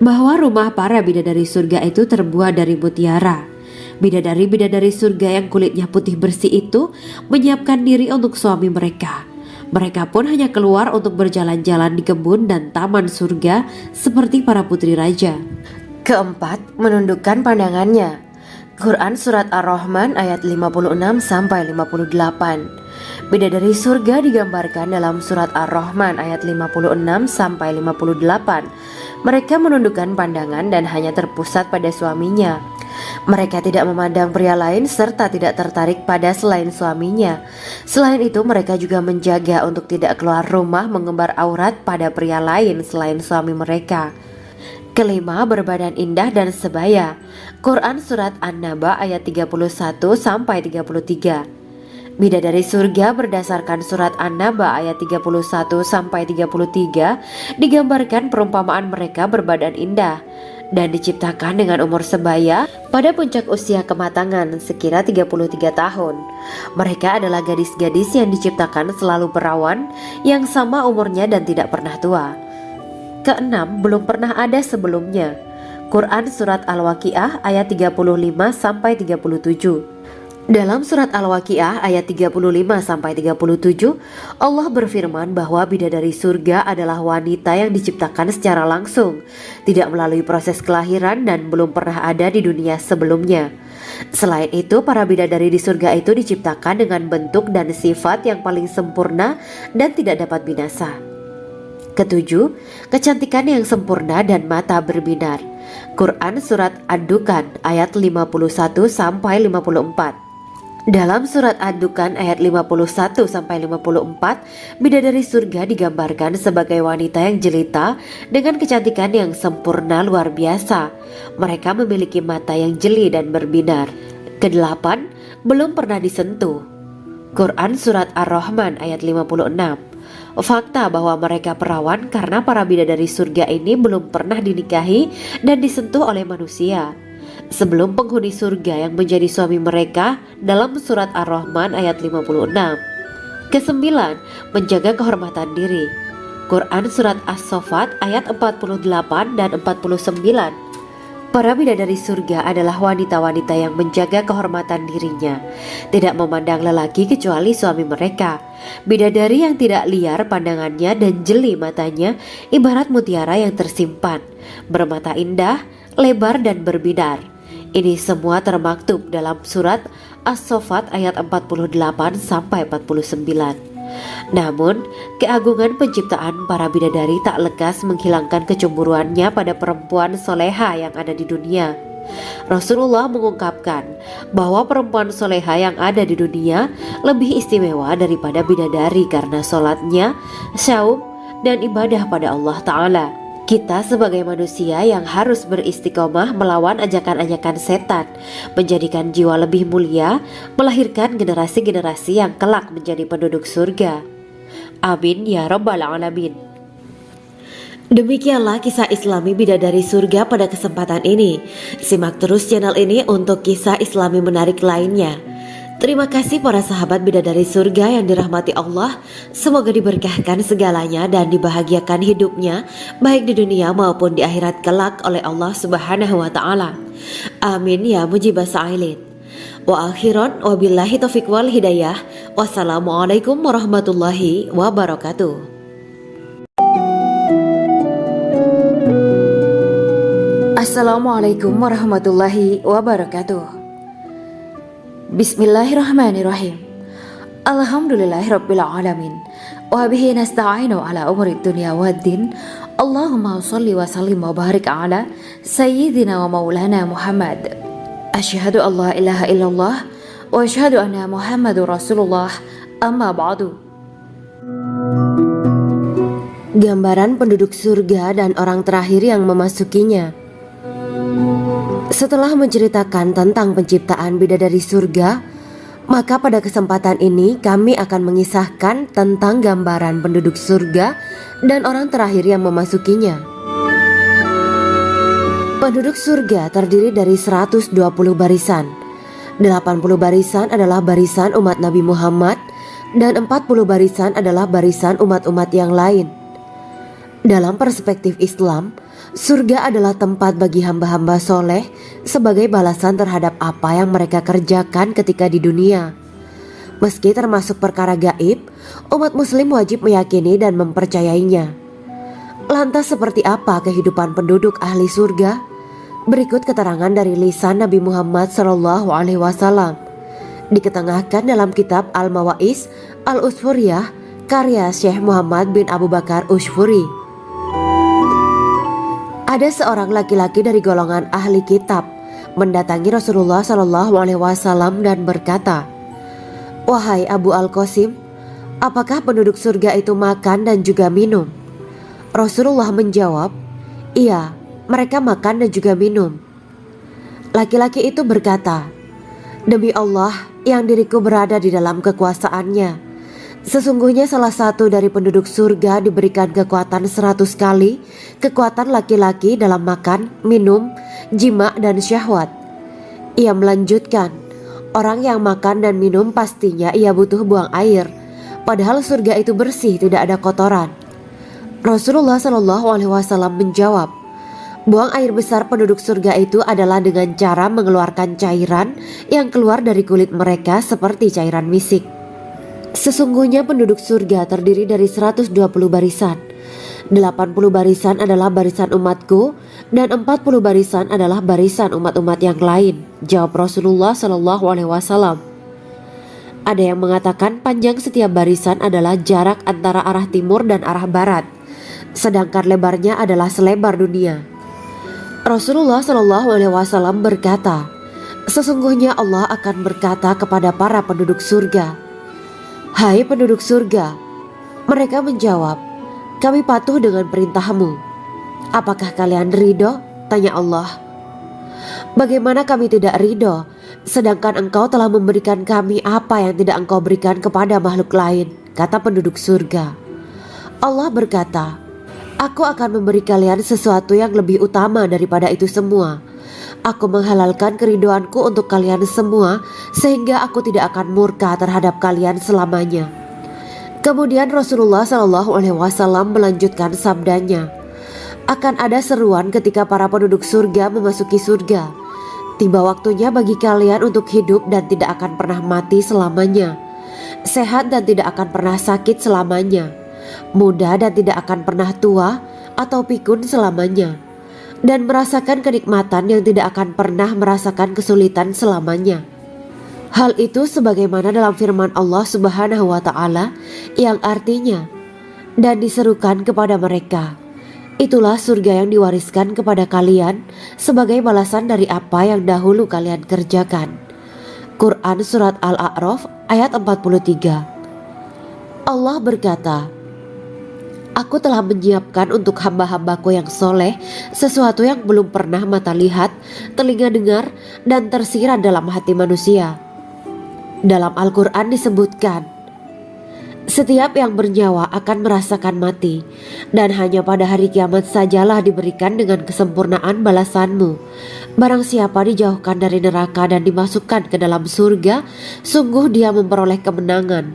bahwa rumah para bidadari surga itu terbuat dari mutiara. Bidadari-bidadari surga yang kulitnya putih bersih itu menyiapkan diri untuk suami mereka. Mereka pun hanya keluar untuk berjalan-jalan di kebun dan taman surga seperti para putri raja. Keempat, menundukkan pandangannya. Quran Surat Ar-Rahman ayat 56-58. Bidadari surga digambarkan dalam Surat Ar-Rahman ayat 56-58. Mereka menundukkan pandangan dan hanya terpusat pada suaminya. Mereka tidak memandang pria lain serta tidak tertarik pada selain suaminya. Selain itu, mereka juga menjaga untuk tidak keluar rumah mengembar aurat pada pria lain selain suami mereka. Kelima, berbadan indah dan sebaya. Quran Surat An-Naba ayat 31-33. Bidadari surga berdasarkan Surat An-Naba ayat 31-33 digambarkan perumpamaan mereka berbadan indah dan diciptakan dengan umur sebaya pada puncak usia kematangan sekira 33 tahun. Mereka adalah gadis-gadis yang diciptakan selalu perawan yang sama umurnya dan tidak pernah tua. Keenam, belum pernah ada sebelumnya. Quran Surat Al-Waqiah ayat 35-37. Dalam Surat Al-Waqiah ayat 35-37, Allah berfirman bahwa bidadari surga adalah wanita yang diciptakan secara langsung, tidak melalui proses kelahiran dan belum pernah ada di dunia sebelumnya. Selain itu, para bidadari di surga itu diciptakan dengan bentuk dan sifat yang paling sempurna dan tidak dapat binasa. Ketujuh, kecantikan yang sempurna dan mata berbinar. Quran Surat Ad-Dukan ayat 51-54. Dalam Surat Ad-Dukan ayat 51-54, bidadari surga digambarkan sebagai wanita yang jelita dengan kecantikan yang sempurna luar biasa. Mereka memiliki mata yang jeli dan berbinar. Kedelapan, belum pernah disentuh. Quran Surat Ar-Rahman ayat 56. Fakta bahwa mereka perawan karena para bidadari surga ini belum pernah dinikahi dan disentuh oleh manusia sebelum penghuni surga yang menjadi suami mereka dalam Surat Ar-Rahman ayat 56. Kesembilan, menjaga kehormatan diri. Quran Surat As-Saffat ayat 48 dan 49. Para bidadari surga adalah wanita-wanita yang menjaga kehormatan dirinya, tidak memandang lelaki kecuali suami mereka. Bidadari yang tidak liar pandangannya dan jeli matanya ibarat mutiara yang tersimpan, bermata indah, lebar dan berbinar. Ini semua termaktub dalam Surat As-Saffat ayat 48-49. Namun, keagungan penciptaan para bidadari tak lekas menghilangkan kecemburuannya pada perempuan soleha yang ada di dunia. Rasulullah mengungkapkan bahwa perempuan soleha yang ada di dunia lebih istimewa daripada bidadari karena sholatnya, syaum, dan ibadah pada Allah Ta'ala. Kita sebagai manusia yang harus beristiqomah melawan ajakan-ajakan setan, menjadikan jiwa lebih mulia, melahirkan generasi-generasi yang kelak menjadi penduduk surga. Amin ya Rabbal Alamin. Demikianlah kisah Islami bidadari surga pada kesempatan ini. Simak terus channel ini untuk kisah Islami menarik lainnya. Terima kasih para sahabat bidadari surga yang dirahmati Allah. Semoga diberkahkan segalanya dan dibahagiakan hidupnya baik di dunia maupun di akhirat kelak oleh Allah Subhanahu wa Ta'ala. Amin ya mujibah sa'ilin. Wa akhiran wabillahi taufiq wal hidayah. Wassalamualaikum warahmatullahi wabarakatuh. Assalamualaikum warahmatullahi wabarakatuh. Bismillahirrahmanirrahim. Alhamdulillahirabbil alamin. Wa bihi nasta'inu ala umuri dunya waddin. Allahumma shalli wa sallim wa barik ala sayyidina wa maulana Muhammad. Asyhadu an la ilaha illallah wa asyhadu anna Muhammadur Rasulullah. Amma ba'du. Gambaran penduduk surga dan orang terakhir yang memasukinya. Setelah menceritakan tentang penciptaan bidadari surga, maka pada kesempatan ini kami akan mengisahkan tentang gambaran penduduk surga dan orang terakhir yang memasukinya. Penduduk surga terdiri dari 120 barisan. 80 barisan adalah barisan umat Nabi Muhammad dan 40 barisan adalah barisan umat-umat yang lain. Dalam perspektif Islam, Surga adalah tempat bagi hamba-hamba soleh sebagai balasan terhadap apa yang mereka kerjakan ketika di dunia. Meski termasuk perkara gaib, umat muslim wajib meyakini dan mempercayainya. Lantas seperti apa kehidupan penduduk ahli surga? Berikut keterangan dari lisan Nabi Muhammad SAW, diketengahkan dalam kitab Al-Mawaiz Al-Usfuriyah karya Syekh Muhammad bin Abu Bakar Usfuri. Ada seorang laki-laki dari golongan ahli kitab mendatangi Rasulullah SAW dan berkata, "Wahai Abu Al-Qasim, apakah penduduk surga itu makan dan juga minum?" Rasulullah menjawab, "Iya, mereka makan dan juga minum." Laki-laki itu berkata, "Demi Allah yang diriku berada di dalam kekuasaannya, sesungguhnya salah satu dari penduduk surga diberikan kekuatan 100 kali kekuatan laki-laki dalam makan, minum, jima, dan syahwat." Ia melanjutkan, "Orang yang makan dan minum pastinya ia butuh buang air, padahal surga itu bersih, tidak ada kotoran." Rasulullah SAW menjawab, "Buang air besar penduduk surga itu adalah dengan cara mengeluarkan cairan yang keluar dari kulit mereka seperti cairan misik. Sesungguhnya penduduk surga terdiri dari 120 barisan. 80 barisan adalah barisan umatku dan 40 barisan adalah barisan umat-umat yang lain," jawab Rasulullah SAW. Ada yang mengatakan panjang setiap barisan adalah jarak antara arah timur dan arah barat, sedangkan lebarnya adalah selebar dunia. Rasulullah SAW berkata, "Sesungguhnya Allah akan berkata kepada para penduduk surga, 'Hai penduduk surga,' mereka menjawab, 'Kami patuh dengan perintahmu.' 'Apakah kalian ridho?' tanya Allah. 'Bagaimana kami tidak ridho, sedangkan engkau telah memberikan kami apa yang tidak engkau berikan kepada makhluk lain,' kata penduduk surga. Allah berkata, 'Aku akan memberi kalian sesuatu yang lebih utama daripada itu semua. Aku menghalalkan keridoanku untuk kalian semua sehingga aku tidak akan murka terhadap kalian selamanya.'" Kemudian Rasulullah SAW melanjutkan sabdanya, "Akan ada seruan ketika para penduduk surga memasuki surga. Tiba waktunya bagi kalian untuk hidup dan tidak akan pernah mati selamanya, sehat dan tidak akan pernah sakit selamanya, muda dan tidak akan pernah tua atau pikun selamanya, dan merasakan kenikmatan yang tidak akan pernah merasakan kesulitan selamanya." Hal itu sebagaimana dalam firman Allah Subhanahu wa Ta'ala yang artinya, "Dan diserukan kepada mereka, itulah surga yang diwariskan kepada kalian sebagai balasan dari apa yang dahulu kalian kerjakan." Quran Surat Al-A'raf ayat 43. Allah berkata, "Aku telah menyiapkan untuk hamba-hambaku yang soleh sesuatu yang belum pernah mata lihat, telinga dengar, dan tersirat dalam hati manusia." Dalam Al-Quran disebutkan, "Setiap yang bernyawa akan merasakan mati, dan hanya pada hari kiamat sajalah diberikan dengan kesempurnaan balasanmu. Barang siapa dijauhkan dari neraka dan dimasukkan ke dalam surga, sungguh dia memperoleh kemenangan.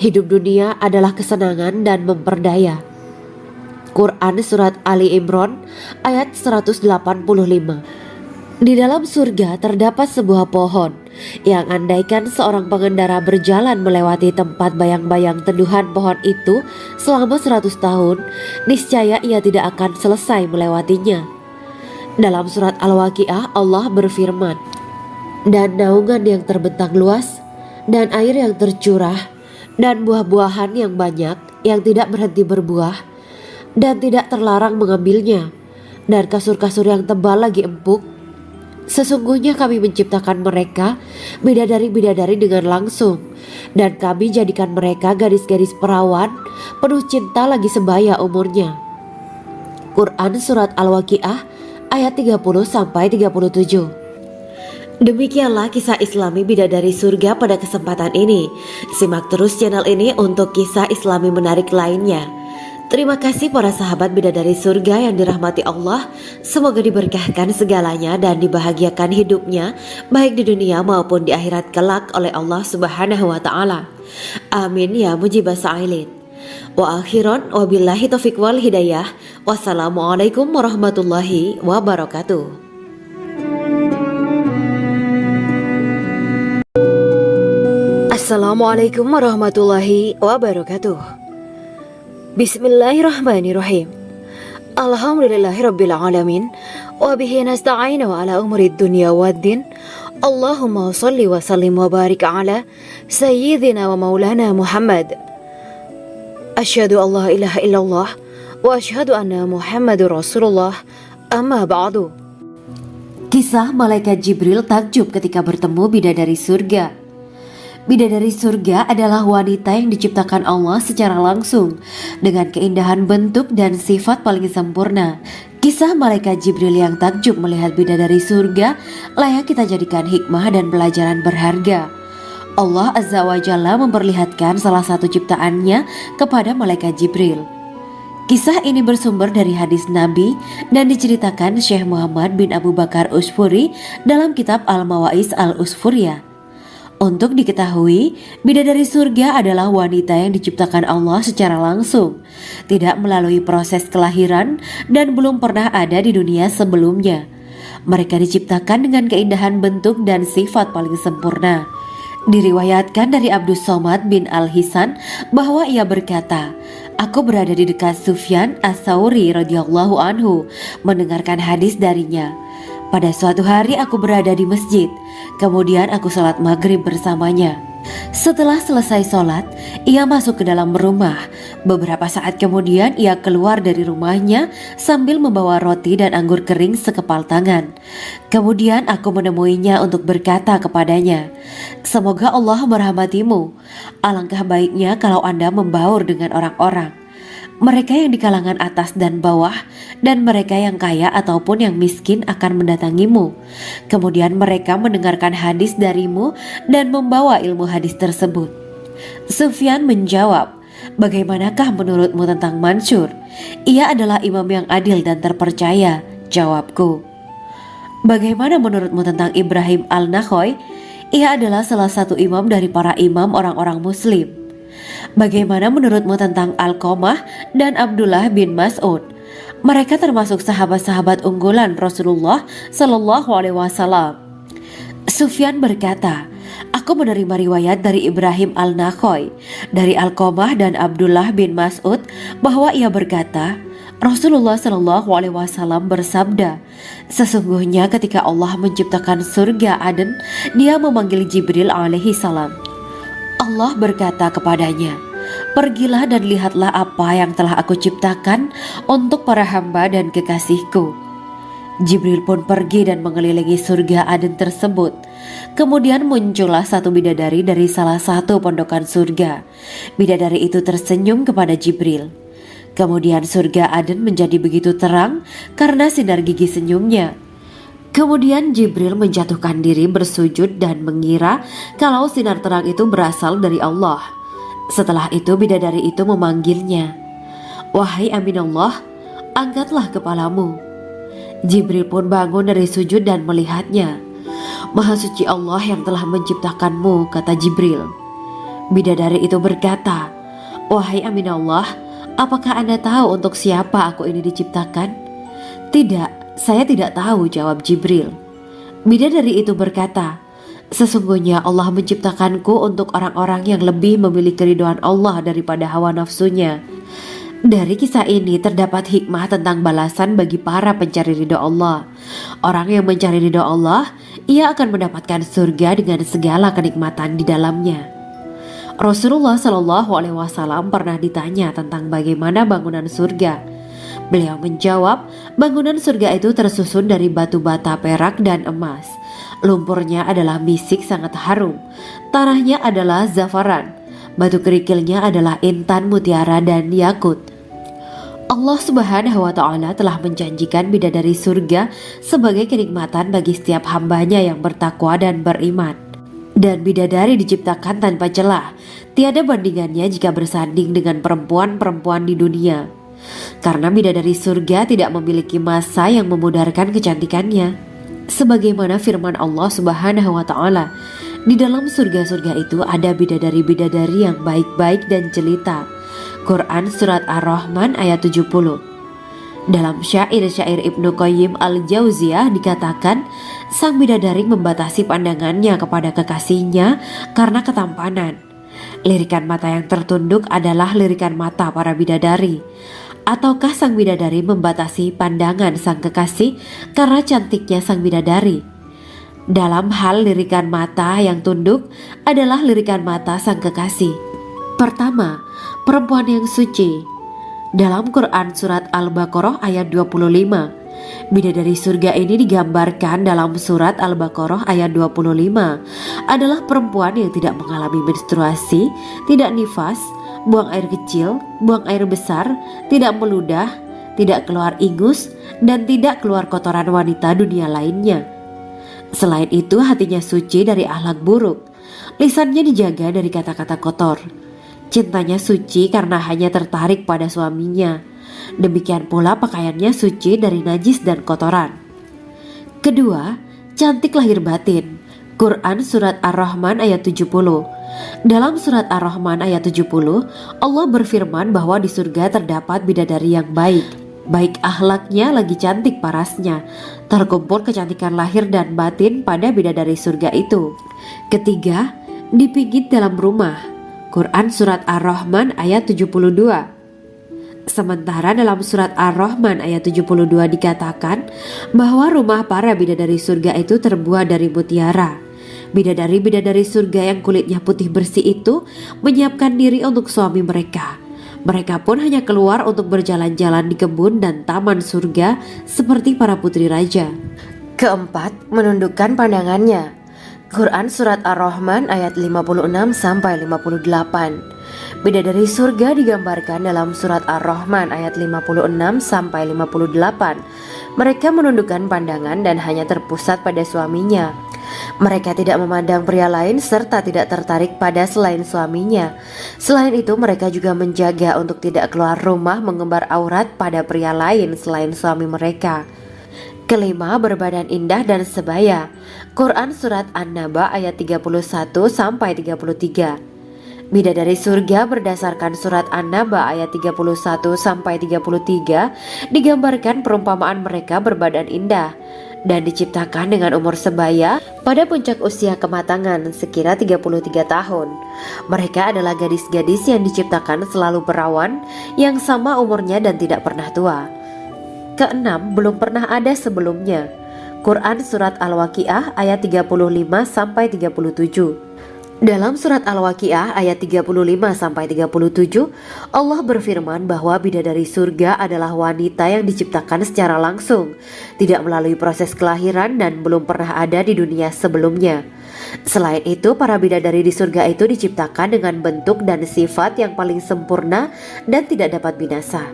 Hidup dunia adalah kesenangan dan memperdaya." Quran Surat Ali Imran ayat 185. Di dalam surga terdapat sebuah pohon yang andaikan seorang pengendara berjalan melewati tempat bayang-bayang teduhan pohon itu selama 100 tahun, niscaya ia tidak akan selesai melewatinya. Dalam surat Al-Waqiah Allah berfirman, "Dan naungan yang terbentang luas, dan air yang tercurah, dan buah-buahan yang banyak yang tidak berhenti berbuah, dan tidak terlarang mengambilnya, dan kasur-kasur yang tebal lagi empuk. Sesungguhnya kami menciptakan mereka bidadari-bidadari dengan langsung, dan kami jadikan mereka gadis-gadis perawan penuh cinta lagi sebaya umurnya." Quran Surat Al-Waqiah ayat 30-37. Demikianlah kisah Islami bidadari surga pada kesempatan ini. Simak terus channel ini untuk kisah Islami menarik lainnya. Terima kasih para sahabat bidadari surga yang dirahmati Allah. Semoga diberkahkan segalanya dan dibahagiakan hidupnya baik di dunia maupun di akhirat kelak oleh Allah Subhanahu wa Ta'ala. Amin ya mujibas sa'ilin. Wa akhiran wabillahi taufiq wal hidayah. Wassalamualaikum warahmatullahi wabarakatuh. Assalamualaikum warahmatullahi wabarakatuh. Bismillahirrahmanirrahim. Alhamdulillahirabbil alamin wa bihi nasta'inu ala umurid dunya waddin. Allahumma shalli wa sallim wa barik ala sayyidina wa maulana Muhammad. Asyhadu an la ilaha illallah wa asyhadu anna Muhammadur Rasulullah. Amma ba'du. Kisah malaikat Jibril takjub ketika bertemu bidadari surga. Bidadari surga adalah wanita yang diciptakan Allah secara langsung dengan keindahan bentuk dan sifat paling sempurna. Kisah malaikat Jibril yang takjub melihat bidadari surga layak kita jadikan hikmah dan pelajaran berharga. Allah Azza wa Jalla memperlihatkan salah satu ciptaannya kepada malaikat Jibril. Kisah ini bersumber dari hadis Nabi dan diceritakan Syekh Muhammad bin Abu Bakar Usfuri dalam kitab Al-Mawaiz Al-Usfuriyah. Untuk diketahui, bidadari surga adalah wanita yang diciptakan Allah secara langsung, tidak melalui proses kelahiran dan belum pernah ada di dunia sebelumnya. Mereka diciptakan dengan keindahan bentuk dan sifat paling sempurna. Diriwayatkan dari Abdus Somad bin Al-Hisan bahwa ia berkata, "Aku berada di dekat Sufyan As-Sauri radhiyallahu anhu mendengarkan hadis darinya. Pada suatu hari aku berada di masjid, kemudian aku sholat maghrib bersamanya. Setelah selesai sholat, ia masuk ke dalam rumah. Beberapa saat kemudian ia keluar dari rumahnya sambil membawa roti dan anggur kering sekepal tangan. Kemudian aku menemuinya untuk berkata kepadanya, 'Semoga Allah merahmatimu. Alangkah baiknya kalau Anda membaur dengan orang-orang. Mereka yang di kalangan atas dan bawah dan mereka yang kaya ataupun yang miskin akan mendatangimu. Kemudian mereka mendengarkan hadis darimu dan membawa ilmu hadis tersebut.' Sufyan menjawab, 'Bagaimanakah menurutmu tentang Mansur? Ia adalah imam yang adil dan terpercaya.' Jawabku. 'Bagaimana menurutmu tentang Ibrahim Al-Nakhoy? Ia adalah salah satu imam dari para imam orang-orang muslim.' 'Bagaimana menurutmu tentang Alqamah dan Abdullah bin Mas'ud? Mereka termasuk sahabat-sahabat unggulan Rasulullah Sallallahu Alaihi Wasallam.' Sufyan berkata, 'Aku menerima riwayat dari Ibrahim Al-Nakhoy, dari Alqamah dan Abdullah bin Mas'ud bahwa ia berkata, Rasulullah Sallallahu Alaihi Wasallam bersabda, sesungguhnya ketika Allah menciptakan surga Aden, Dia memanggil Jibril alaihi salam. Allah berkata kepadanya, pergilah dan lihatlah apa yang telah aku ciptakan untuk para hamba dan kekasihku. Jibril pun pergi dan mengelilingi surga Aden tersebut. Kemudian muncullah satu bidadari dari salah satu pondokan surga. Bidadari itu tersenyum kepada Jibril. Kemudian surga Aden menjadi begitu terang karena sinar gigi senyumnya. Kemudian Jibril menjatuhkan diri bersujud dan mengira kalau sinar terang itu berasal dari Allah. Setelah itu bidadari itu memanggilnya, wahai Aminullah, angkatlah kepalamu. Jibril pun bangun dari sujud dan melihatnya. Maha suci Allah yang telah menciptakanmu, kata Jibril. Bidadari itu berkata, wahai Aminullah, apakah Anda tahu untuk siapa aku ini diciptakan? Tidak. Saya tidak tahu, jawab Jibril. Bidadari itu berkata, sesungguhnya Allah menciptakanku untuk orang-orang yang lebih memilih keridhaan Allah daripada hawa nafsunya. Dari kisah ini terdapat hikmah tentang balasan bagi para pencari ridha Allah. Orang yang mencari ridha Allah, ia akan mendapatkan surga dengan segala kenikmatan di dalamnya. Rasulullah Shallallahu Alaihi Wasallam pernah ditanya tentang bagaimana bangunan surga. Beliau menjawab, bangunan surga itu tersusun dari batu bata, perak, dan emas. Lumpurnya adalah misik sangat harum. Tanahnya adalah zafaran. Batu kerikilnya adalah intan, mutiara, dan yakut. Allah Subhanahu wa Ta'ala telah menjanjikan bidadari surga sebagai kenikmatan bagi setiap hambanya yang bertakwa dan beriman. Dan bidadari diciptakan tanpa celah. Tiada bandingannya jika bersanding dengan perempuan-perempuan di dunia. Karena bidadari surga tidak memiliki masa yang memudarkan kecantikannya. Sebagaimana firman Allah Subhanahu wa Ta'ala, di dalam surga-surga itu ada bidadari-bidadari yang baik-baik dan jelita. Quran Surat Ar-Rahman ayat 70. Dalam syair-syair Ibnu Qayyim al-Jauziyah dikatakan, sang bidadari membatasi pandangannya kepada kekasihnya karena ketampanan. Lirikan mata yang tertunduk adalah lirikan mata para bidadari. Ataukah sang bidadari membatasi pandangan sang kekasih karena cantiknya sang bidadari? Dalam hal lirikan mata yang tunduk adalah lirikan mata sang kekasih. Pertama, perempuan yang suci. Dalam Quran Surat Al-Baqarah ayat 25, bidadari surga ini digambarkan dalam Surat Al-Baqarah ayat 25 adalah perempuan yang tidak mengalami menstruasi, tidak nifas, buang air kecil, buang air besar, tidak meludah, tidak keluar ingus, dan tidak keluar kotoran wanita dunia lainnya. Selain itu, hatinya suci dari akhlak buruk, lisannya dijaga dari kata-kata kotor. Cintanya suci karena hanya tertarik pada suaminya. Demikian pula pakaiannya suci dari najis dan kotoran. Kedua, cantik lahir batin. Quran Surat Ar-Rahman ayat 70. Dalam Surat Ar-Rahman ayat 70, Allah berfirman bahwa di surga terdapat bidadari yang baik. Baik akhlaknya lagi cantik parasnya. Terkumpul kecantikan lahir dan batin pada bidadari surga itu. Ketiga, dipijit dalam rumah. Quran Surat Ar-Rahman ayat 72. Sementara dalam Surat Ar-Rahman ayat 72 dikatakan bahwa rumah para bidadari surga itu terbuat dari mutiara. Bidadari-bidadari surga yang kulitnya putih bersih itu menyiapkan diri untuk suami mereka. Mereka pun hanya keluar untuk berjalan-jalan di kebun dan taman surga seperti para putri raja. Keempat, menundukkan pandangannya. Quran Surat Ar-Rahman ayat 56-58. Bidadari surga digambarkan dalam Surat Ar-Rahman ayat 56-58. Mereka menundukkan pandangan dan hanya terpusat pada suaminya. Mereka tidak memandang pria lain serta tidak tertarik pada selain suaminya. Selain itu, mereka juga menjaga untuk tidak keluar rumah mengembar aurat pada pria lain selain suami mereka. Kelima, berbadan indah dan sebaya. Quran Surat An-Naba ayat 31-33. Bidadari surga berdasarkan Surat An-Naba ayat 31-33 digambarkan perumpamaan mereka berbadan indah dan diciptakan dengan umur sebaya pada puncak usia kematangan sekira 33 tahun. Mereka adalah gadis-gadis yang diciptakan selalu perawan yang sama umurnya dan tidak pernah tua. Keenam, belum pernah ada sebelumnya. Quran Surat Al-Waqiah ayat 35-37. Dalam Surat Al-Waqiah ayat 35-37, Allah berfirman bahwa bidadari surga adalah wanita yang diciptakan secara langsung, tidak melalui proses kelahiran dan belum pernah ada di dunia sebelumnya. Selain itu, para bidadari di surga itu diciptakan dengan bentuk dan sifat yang paling sempurna dan tidak dapat binasa.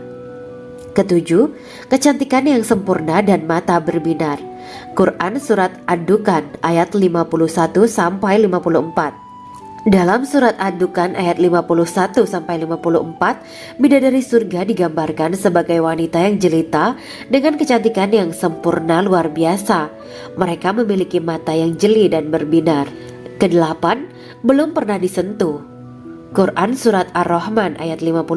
Ketujuh, kecantikan yang sempurna dan mata berbinar. Quran Surat Ad-Dukhan ayat 51-54. Dalam Surat Ad-Dukhan ayat 51-54, bidadari surga digambarkan sebagai wanita yang jelita dengan kecantikan yang sempurna luar biasa. Mereka memiliki mata yang jeli dan berbinar. Kedelapan, belum pernah disentuh. Quran Surat Ar-Rahman ayat 56.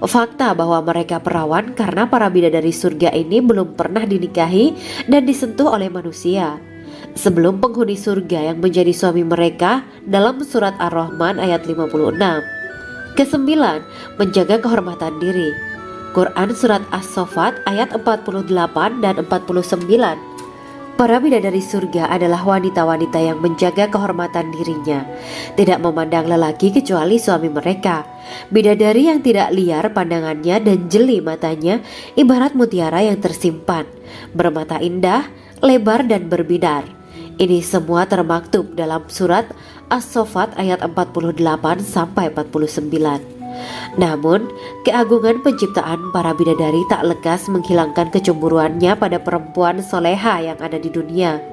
Fakta bahwa mereka perawan karena para bidadari surga ini belum pernah dinikahi dan disentuh oleh manusia sebelum penghuni surga yang menjadi suami mereka dalam Surat Ar-Rahman ayat 56. Kesembilan, menjaga kehormatan diri. Quran Surat As-Saffat ayat 48 dan 49. Para bidadari surga adalah wanita-wanita yang menjaga kehormatan dirinya, tidak memandang lelaki kecuali suami mereka. Bidadari yang tidak liar pandangannya dan jeli matanya ibarat mutiara yang tersimpan, bermata indah, lebar dan berbinar. Ini semua termaktub dalam Surat As-Saffat ayat 48-49. Namun, keagungan penciptaan para bidadari tak lekas menghilangkan kecemburuannya pada perempuan soleha yang ada di dunia.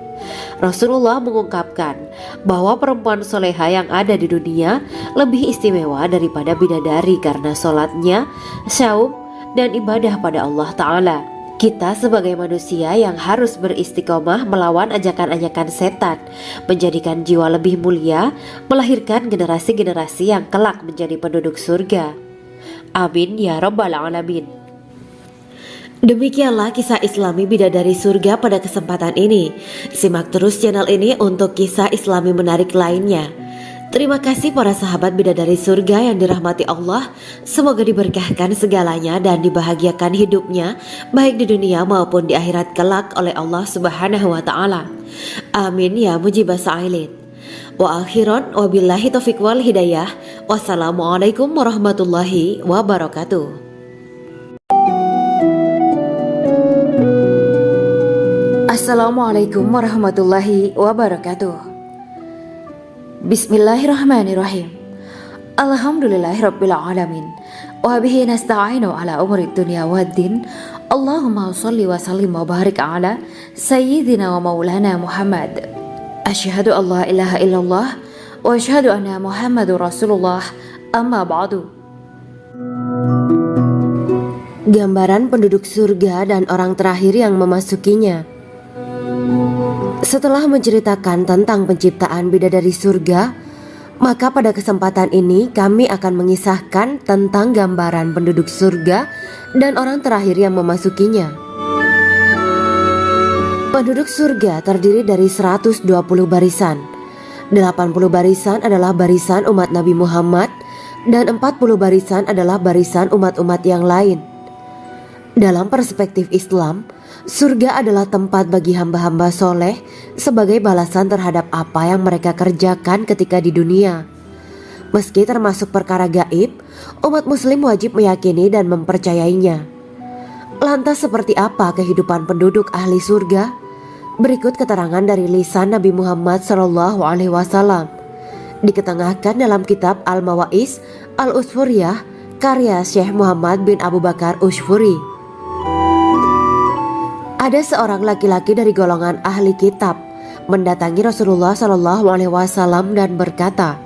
Rasulullah mengungkapkan bahwa perempuan soleha yang ada di dunia lebih istimewa daripada bidadari karena sholatnya, syaum, dan ibadah pada Allah Ta'ala. Kita sebagai manusia yang harus beristiqomah melawan ajakan-ajakan setan, menjadikan jiwa lebih mulia, melahirkan generasi-generasi yang kelak menjadi penduduk surga. Amin ya rabbal alamin. Demikianlah kisah Islami bidadari surga pada kesempatan ini. Simak terus channel ini untuk kisah Islami menarik lainnya. Terima kasih para sahabat bidadari surga yang dirahmati Allah. Semoga diberkahkan segalanya dan dibahagiakan hidupnya, baik di dunia maupun di akhirat kelak oleh Allah Subhanahu wa Ta'ala. Amin ya mujibah sa'ilin. Wa akhiran wabillahi taufiq wal hidayah. Wassalamualaikum warahmatullahi wabarakatuh. Assalamualaikum warahmatullahi wabarakatuh. Bismillahirrahmanirrahim. Alhamdulillahirabbil alamin. Wa bihi nasta'inu ala umuri dunya waddin. Allahumma shalli wa sallim wa barik ala sayyidina wa maulana Muhammad. Asyhadu an la ilaha illallah wa asyhadu anna Muhammadur Rasulullah. Amma ba'du. Gambaran penduduk surga dan orang terakhir yang memasukinya. Setelah menceritakan tentang penciptaan bidadari surga, maka pada kesempatan ini kami akan mengisahkan tentang gambaran penduduk surga dan orang terakhir yang memasukinya. Penduduk surga terdiri dari 120 barisan. 80 barisan adalah barisan umat Nabi Muhammad dan 40 barisan adalah barisan umat-umat yang lain. Dalam perspektif Islam, surga adalah tempat bagi hamba-hamba soleh sebagai balasan terhadap apa yang mereka kerjakan ketika di dunia. Meski termasuk perkara gaib, umat muslim wajib meyakini dan mempercayainya. Lantas seperti apa kehidupan penduduk ahli surga? Berikut keterangan dari lisan Nabi Muhammad SAW. Diketengahkan dalam kitab Al-Mawaiz Al-Usfuriyah karya Syekh Muhammad bin Abu Bakar Usfuri. Ada seorang laki-laki dari golongan ahli kitab mendatangi Rasulullah SAW dan berkata,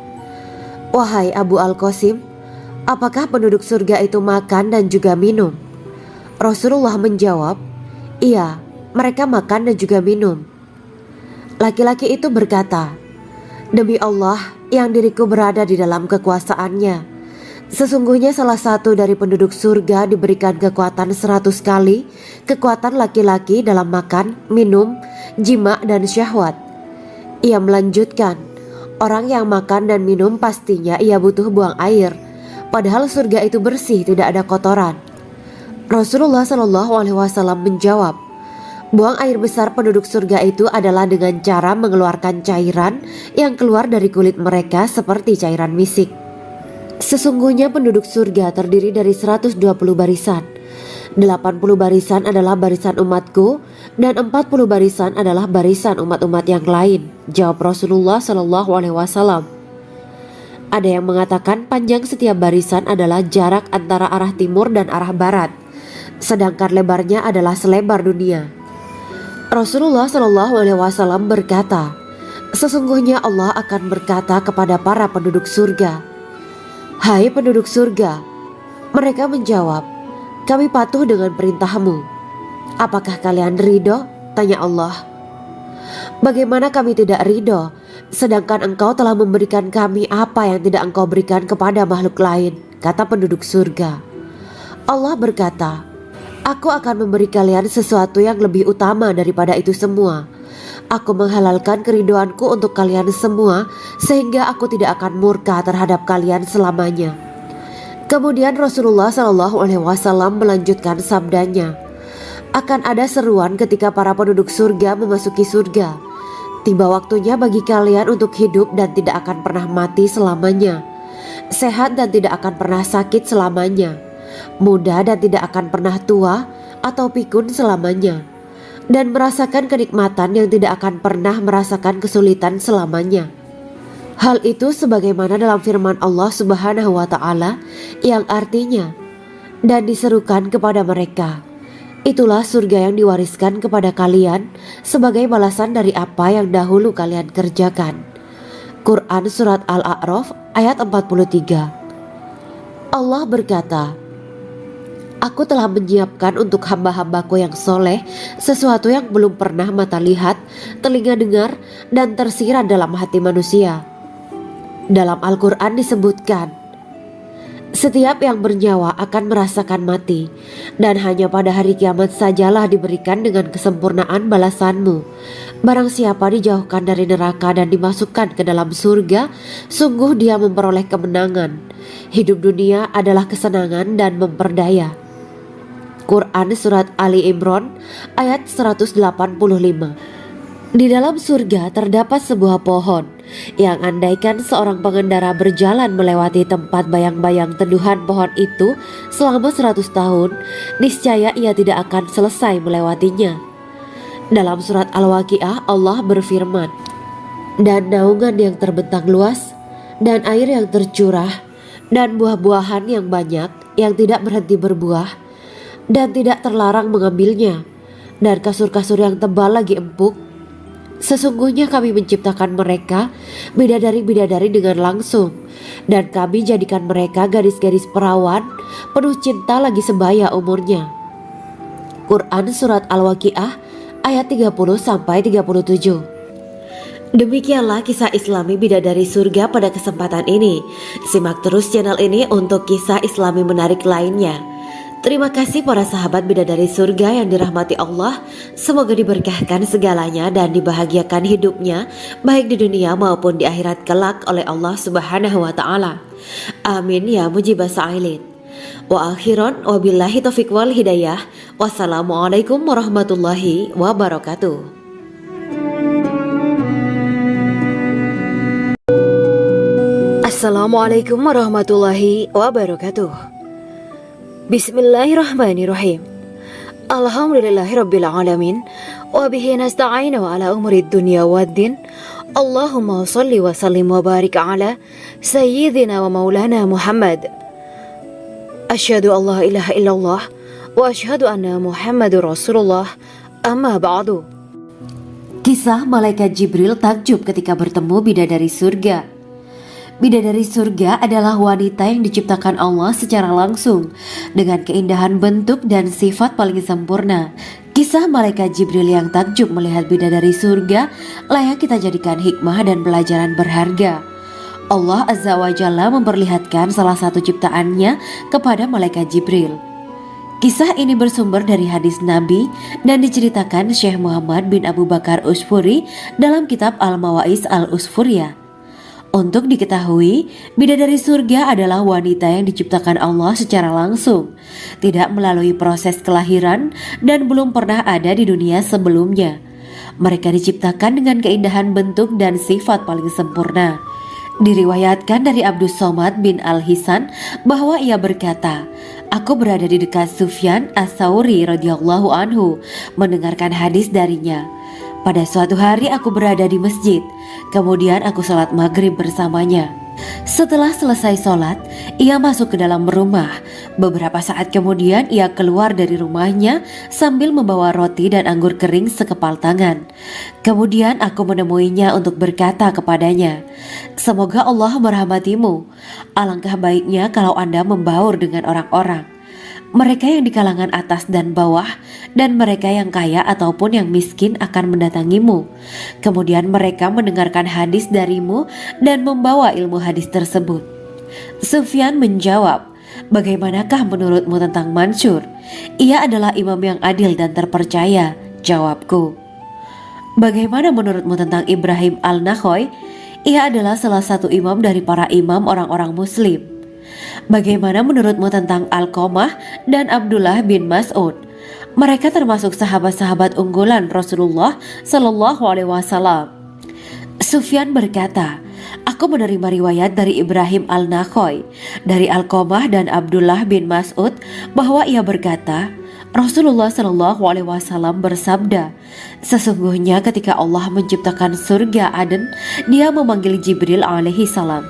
"Wahai Abu Al-Qasim, apakah penduduk surga itu makan dan juga minum?" Rasulullah menjawab, "Iya, mereka makan dan juga minum." Laki-laki itu berkata, "Demi Allah yang diriku berada di dalam kekuasaannya, sesungguhnya salah satu dari penduduk surga diberikan kekuatan 100 kali kekuatan laki-laki dalam makan, minum, jima, dan syahwat." Ia melanjutkan, "Orang yang makan dan minum pastinya ia butuh buang air, padahal surga itu bersih, tidak ada kotoran." Rasulullah SAW menjawab, "Buang air besar penduduk surga itu adalah dengan cara mengeluarkan cairan yang keluar dari kulit mereka seperti cairan misik." Sesungguhnya penduduk surga terdiri dari 120 barisan. 80 barisan adalah barisan umatku dan 40 barisan adalah barisan umat-umat yang lain, jawab Rasulullah SAW. Ada yang mengatakan panjang setiap barisan adalah jarak antara arah timur dan arah barat, sedangkan lebarnya adalah selebar dunia. Rasulullah SAW berkata, "Sesungguhnya Allah akan berkata kepada para penduduk surga, 'Hai penduduk surga,' mereka menjawab, 'Kami patuh dengan perintahmu.' 'Apakah kalian ridho?' tanya Allah. 'Bagaimana kami tidak ridho, sedangkan engkau telah memberikan kami apa yang tidak engkau berikan kepada makhluk lain,' kata penduduk surga. Allah berkata, 'Aku akan memberi kalian sesuatu yang lebih utama daripada itu semua. Aku menghalalkan keridoanku untuk kalian semua sehingga aku tidak akan murka terhadap kalian selamanya.'" Kemudian Rasulullah SAW melanjutkan sabdanya, "Akan ada seruan ketika para penduduk surga memasuki surga. Tiba waktunya bagi kalian untuk hidup dan tidak akan pernah mati selamanya, sehat dan tidak akan pernah sakit selamanya, muda dan tidak akan pernah tua atau pikun selamanya, dan merasakan kenikmatan yang tidak akan pernah merasakan kesulitan selamanya." Hal itu sebagaimana dalam firman Allah Subhanahu wa Ta'ala yang artinya, "Dan diserukan kepada mereka, itulah surga yang diwariskan kepada kalian sebagai balasan dari apa yang dahulu kalian kerjakan." Quran Surat Al-A'raf ayat 43. Allah berkata, "Aku telah menyiapkan untuk hamba-hambaku yang soleh sesuatu yang belum pernah mata lihat, telinga dengar, dan tersirat dalam hati manusia." Dalam Al-Quran disebutkan, Setiap yang bernyawa akan merasakan mati, dan hanya pada hari kiamat sajalah diberikan dengan kesempurnaan balasanmu. Barang siapa dijauhkan dari neraka dan dimasukkan ke dalam surga, sungguh dia memperoleh kemenangan. Hidup dunia adalah kesenangan dan memperdaya. Quran Surat Ali Imran ayat 185. Di dalam surga terdapat sebuah pohon yang andaikan seorang pengendara berjalan melewati tempat bayang-bayang teduhan pohon itu selama 100 tahun, niscaya ia tidak akan selesai melewatinya. Dalam surat Al-Waqiah Allah berfirman, "Dan naungan yang terbentang luas, dan air yang tercurah, dan buah-buahan yang banyak yang tidak berhenti berbuah, dan tidak terlarang mengambilnya, dan kasur-kasur yang tebal lagi empuk. Sesungguhnya kami menciptakan mereka bidadari-bidadari dengan langsung, dan kami jadikan mereka gadis-gadis perawan penuh cinta lagi sebaya umurnya." Quran Surat Al-Waqiah ayat 30-37. Demikianlah kisah Islami bidadari surga pada kesempatan ini. Simak terus channel ini untuk kisah Islami menarik lainnya. Terima kasih para sahabat bidadari surga yang dirahmati Allah. Semoga diberkahkan segalanya dan dibahagiakan hidupnya baik di dunia maupun di akhirat kelak oleh Allah Subhanahu wa taala. Amin ya mujibas sa'ilin. Wa akhiran wabillahi taufiq wal hidayah. Wassalamualaikum warahmatullahi wabarakatuh. Assalamualaikum warahmatullahi wabarakatuh. Bismillahirrahmanirrahim. Alhamdulillahirabbil alamin wa bihi nasta'inu ala umuri dunya waddin. Allahumma shalli wa sallim wa barik ala sayyidina wa maulana Muhammad. Asyhadu an la ilaha illallah wa asyhadu anna Muhammadur Rasulullah. Amma ba'du. Kisah malaikat Jibril takjub ketika bertemu bidadari surga. Bidadari surga adalah wanita yang diciptakan Allah secara langsung dengan keindahan bentuk dan sifat paling sempurna. Kisah malaikat Jibril yang takjub melihat bidadari surga layak kita jadikan hikmah dan pelajaran berharga. Allah Azza wa Jalla memperlihatkan salah satu ciptaannya kepada malaikat Jibril. Kisah ini bersumber dari hadis Nabi dan diceritakan Syekh Muhammad bin Abu Bakar Usfuri dalam kitab Al-Mawaiz Al-Usfuriyah. Untuk diketahui, bidadari surga adalah wanita yang diciptakan Allah secara langsung, tidak melalui proses kelahiran dan belum pernah ada di dunia sebelumnya. Mereka diciptakan dengan keindahan bentuk dan sifat paling sempurna. Diriwayatkan dari Abdus Somad bin Al-Hisan bahwa ia berkata, "Aku berada di dekat Sufyan As-Sauri radhiyallahu anhu mendengarkan hadis darinya. Pada suatu hari aku berada di masjid, kemudian aku sholat maghrib bersamanya. Setelah selesai sholat, ia masuk ke dalam rumah. Beberapa saat kemudian ia keluar dari rumahnya sambil membawa roti dan anggur kering sekepal tangan. Kemudian aku menemuinya untuk berkata kepadanya, 'Semoga Allah merahmatimu. Alangkah baiknya kalau Anda membaur dengan orang-orang. Mereka yang di kalangan atas dan bawah, dan mereka yang kaya ataupun yang miskin akan mendatangimu. Kemudian mereka mendengarkan hadis darimu dan membawa ilmu hadis tersebut.' Sufyan menjawab, 'Bagaimanakah menurutmu tentang Mansur? Ia adalah imam yang adil dan terpercaya.' Jawabku. 'Bagaimana menurutmu tentang Ibrahim Al-Nakhoy? Ia adalah salah satu imam dari para imam orang-orang muslim.' 'Bagaimana menurutmu tentang Alqamah dan Abdullah bin Mas'ud? Mereka termasuk sahabat-sahabat unggulan Rasulullah Sallallahu Alaihi Wasallam.' Sufyan berkata, 'Aku menerima riwayat dari Ibrahim Al-Nakhoy, dari Alqamah dan Abdullah bin Mas'ud bahwa ia berkata, Rasulullah Sallallahu Alaihi Wasallam bersabda, sesungguhnya ketika Allah menciptakan surga Aden, Dia memanggil Jibril alaihi salam.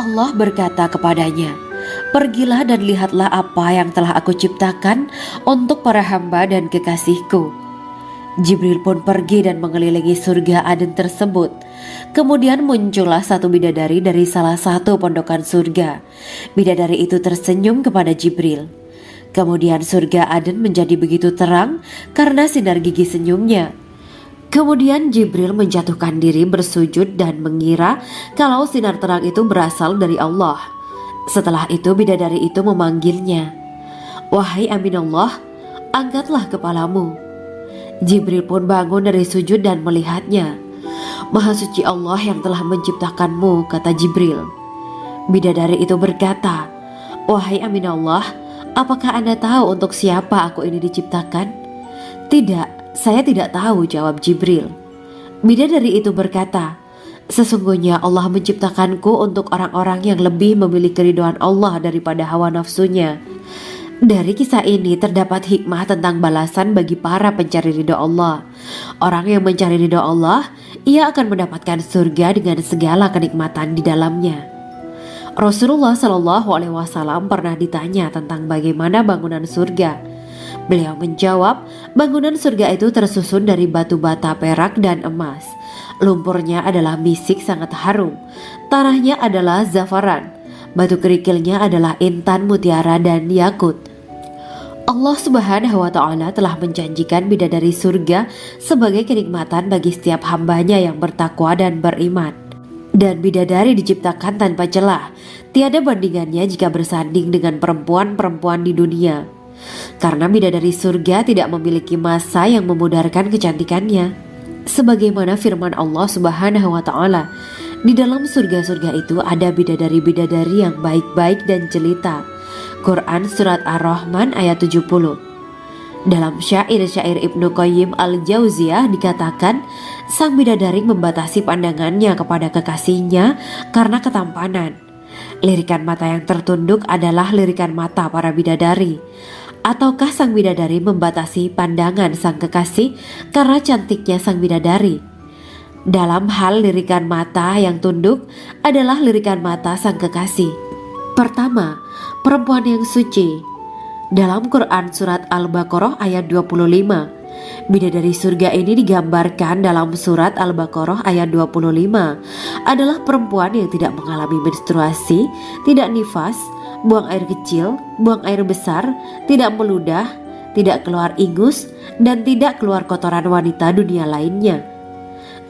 Allah berkata kepadanya, pergilah dan lihatlah apa yang telah aku ciptakan untuk para hamba dan kekasihku. Jibril pun pergi dan mengelilingi surga Aden tersebut. Kemudian muncullah satu bidadari dari salah satu pondokan surga. Bidadari itu tersenyum kepada Jibril. Kemudian surga Aden menjadi begitu terang karena sinar gigi senyumnya. Kemudian Jibril menjatuhkan diri bersujud dan mengira kalau sinar terang itu berasal dari Allah. Setelah itu bidadari itu memanggilnya, "Wahai Aminullah, angkatlah kepalamu." Jibril pun bangun dari sujud dan melihatnya. "Maha suci Allah yang telah menciptakanmu," kata Jibril. Bidadari itu berkata, "Wahai Aminullah, apakah Anda tahu untuk siapa aku ini diciptakan?" "Tidak, saya tidak tahu," jawab Jibril. Bidadari itu berkata, "Sesungguhnya Allah menciptakanku untuk orang-orang yang lebih memilih keridhaan Allah daripada hawa nafsunya." Dari kisah ini terdapat hikmah tentang balasan bagi para pencari ridho Allah. Orang yang mencari ridho Allah, ia akan mendapatkan surga dengan segala kenikmatan di dalamnya. Rasulullah Shallallahu Alaihi Wasallam pernah ditanya tentang bagaimana bangunan surga. Beliau menjawab, bangunan surga itu tersusun dari batu bata, perak, dan emas. Lumpurnya adalah misik sangat harum, tanahnya adalah zafaran, batu kerikilnya adalah intan, mutiara, dan yakut. Allah Subhanahu wa Ta'ala telah menjanjikan bidadari surga sebagai kenikmatan bagi setiap hambanya yang bertakwa dan beriman. Dan bidadari diciptakan tanpa celah, tiada bandingannya jika bersanding dengan perempuan-perempuan di dunia. Karena bidadari surga tidak memiliki masa yang memudarkan kecantikannya. Sebagaimana firman Allah Subhanahu wa Ta'ala, di dalam surga-surga itu ada bidadari-bidadari yang baik-baik dan jelita. Quran Surat Ar-Rahman ayat 70. Dalam syair-syair Ibnu Qayyim Al-Jauziyah dikatakan, sang bidadari membatasi pandangannya kepada kekasihnya karena ketampanan. Lirikan mata yang tertunduk adalah lirikan mata para bidadari. Ataukah sang bidadari membatasi pandangan sang kekasih karena cantiknya sang bidadari? Dalam hal lirikan mata yang tunduk adalah lirikan mata sang kekasih. Pertama, perempuan yang suci. Dalam Quran Surat Al-Baqarah ayat 25, bidadari surga ini digambarkan dalam Surat Al-Baqarah ayat 25 adalah perempuan yang tidak mengalami menstruasi, tidak nifas, buang air kecil, buang air besar, tidak meludah, tidak keluar ingus, dan tidak keluar kotoran wanita dunia lainnya.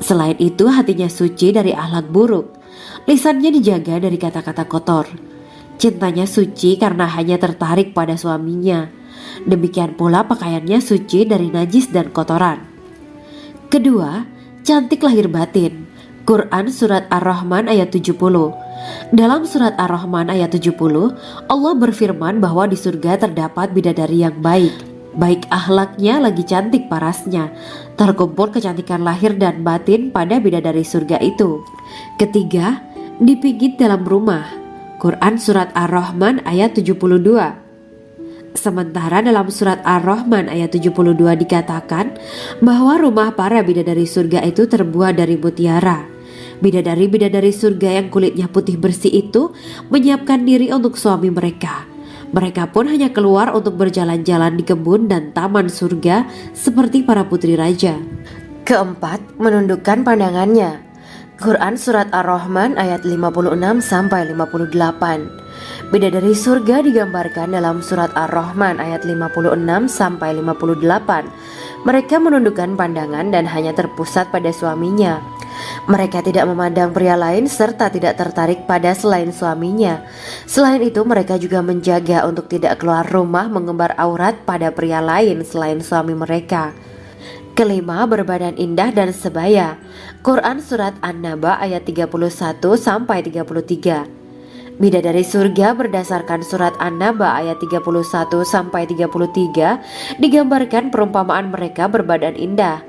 Selain itu, hatinya suci dari akhlak buruk, lisannya dijaga dari kata-kata kotor. Cintanya suci karena hanya tertarik pada suaminya. Demikian pula pakaiannya suci dari najis dan kotoran. Kedua, cantik lahir batin. Quran Surat Ar-Rahman ayat 70. Dalam Surat Ar-Rahman ayat 70, Allah berfirman bahwa di surga terdapat bidadari yang baik. Baik akhlaknya lagi cantik parasnya. Terkumpul kecantikan lahir dan batin pada bidadari surga itu. Ketiga, dipijit dalam rumah. Quran Surat Ar-Rahman ayat 72. Sementara dalam Surat Ar-Rahman ayat 72 dikatakan bahwa rumah para bidadari surga itu terbuat dari mutiara. Bidadari-bidadari surga yang kulitnya putih bersih itu menyiapkan diri untuk suami mereka. Mereka pun hanya keluar untuk berjalan-jalan di kebun dan taman surga seperti para putri raja. Keempat, menundukkan pandangannya. Quran Surat Ar-Rahman ayat 56-58. Bidadari surga digambarkan dalam Surat Ar-Rahman ayat 56-58. Mereka menundukkan pandangan dan hanya terpusat pada suaminya. Mereka tidak memandang pria lain serta tidak tertarik pada selain suaminya. Selain itu, mereka juga menjaga untuk tidak keluar rumah mengembar aurat pada pria lain selain suami mereka. Kelima, berbadan indah dan sebaya. Quran Surat An-Naba ayat 31-33. Bidadari surga berdasarkan Surat An-Naba ayat 31-33 digambarkan perumpamaan mereka berbadan indah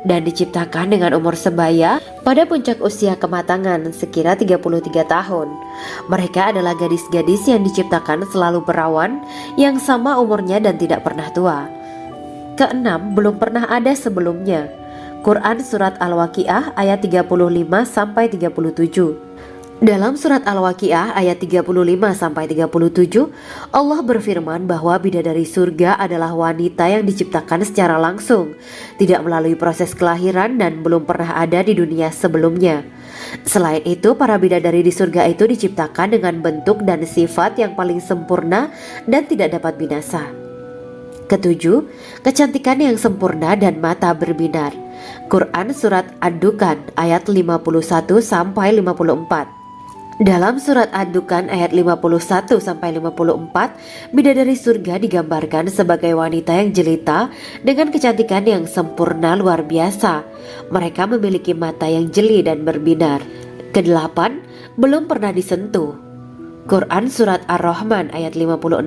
dan diciptakan dengan umur sebaya pada puncak usia kematangan sekira 33 tahun. Mereka adalah gadis-gadis yang diciptakan selalu perawan yang sama umurnya dan tidak pernah tua. Keenam, belum pernah ada sebelumnya. Quran Surat Al-Waqiah ayat 35-37. Dalam Surat Al-Waqiah ayat 35-37, Allah berfirman bahwa bidadari surga adalah wanita yang diciptakan secara langsung, tidak melalui proses kelahiran dan belum pernah ada di dunia sebelumnya. Selain itu, para bidadari di surga itu diciptakan dengan bentuk dan sifat yang paling sempurna dan tidak dapat binasa. Ketujuh, kecantikan yang sempurna dan mata berbinar. Quran Surat Ad-Dukhan ayat 51-54. Dalam surat Ad-Dukhan ayat 51-54, bidadari surga digambarkan sebagai wanita yang jelita dengan kecantikan yang sempurna luar biasa. Mereka memiliki mata yang jeli dan berbinar. Kedelapan, belum pernah disentuh. Quran surat Ar-Rahman ayat 56.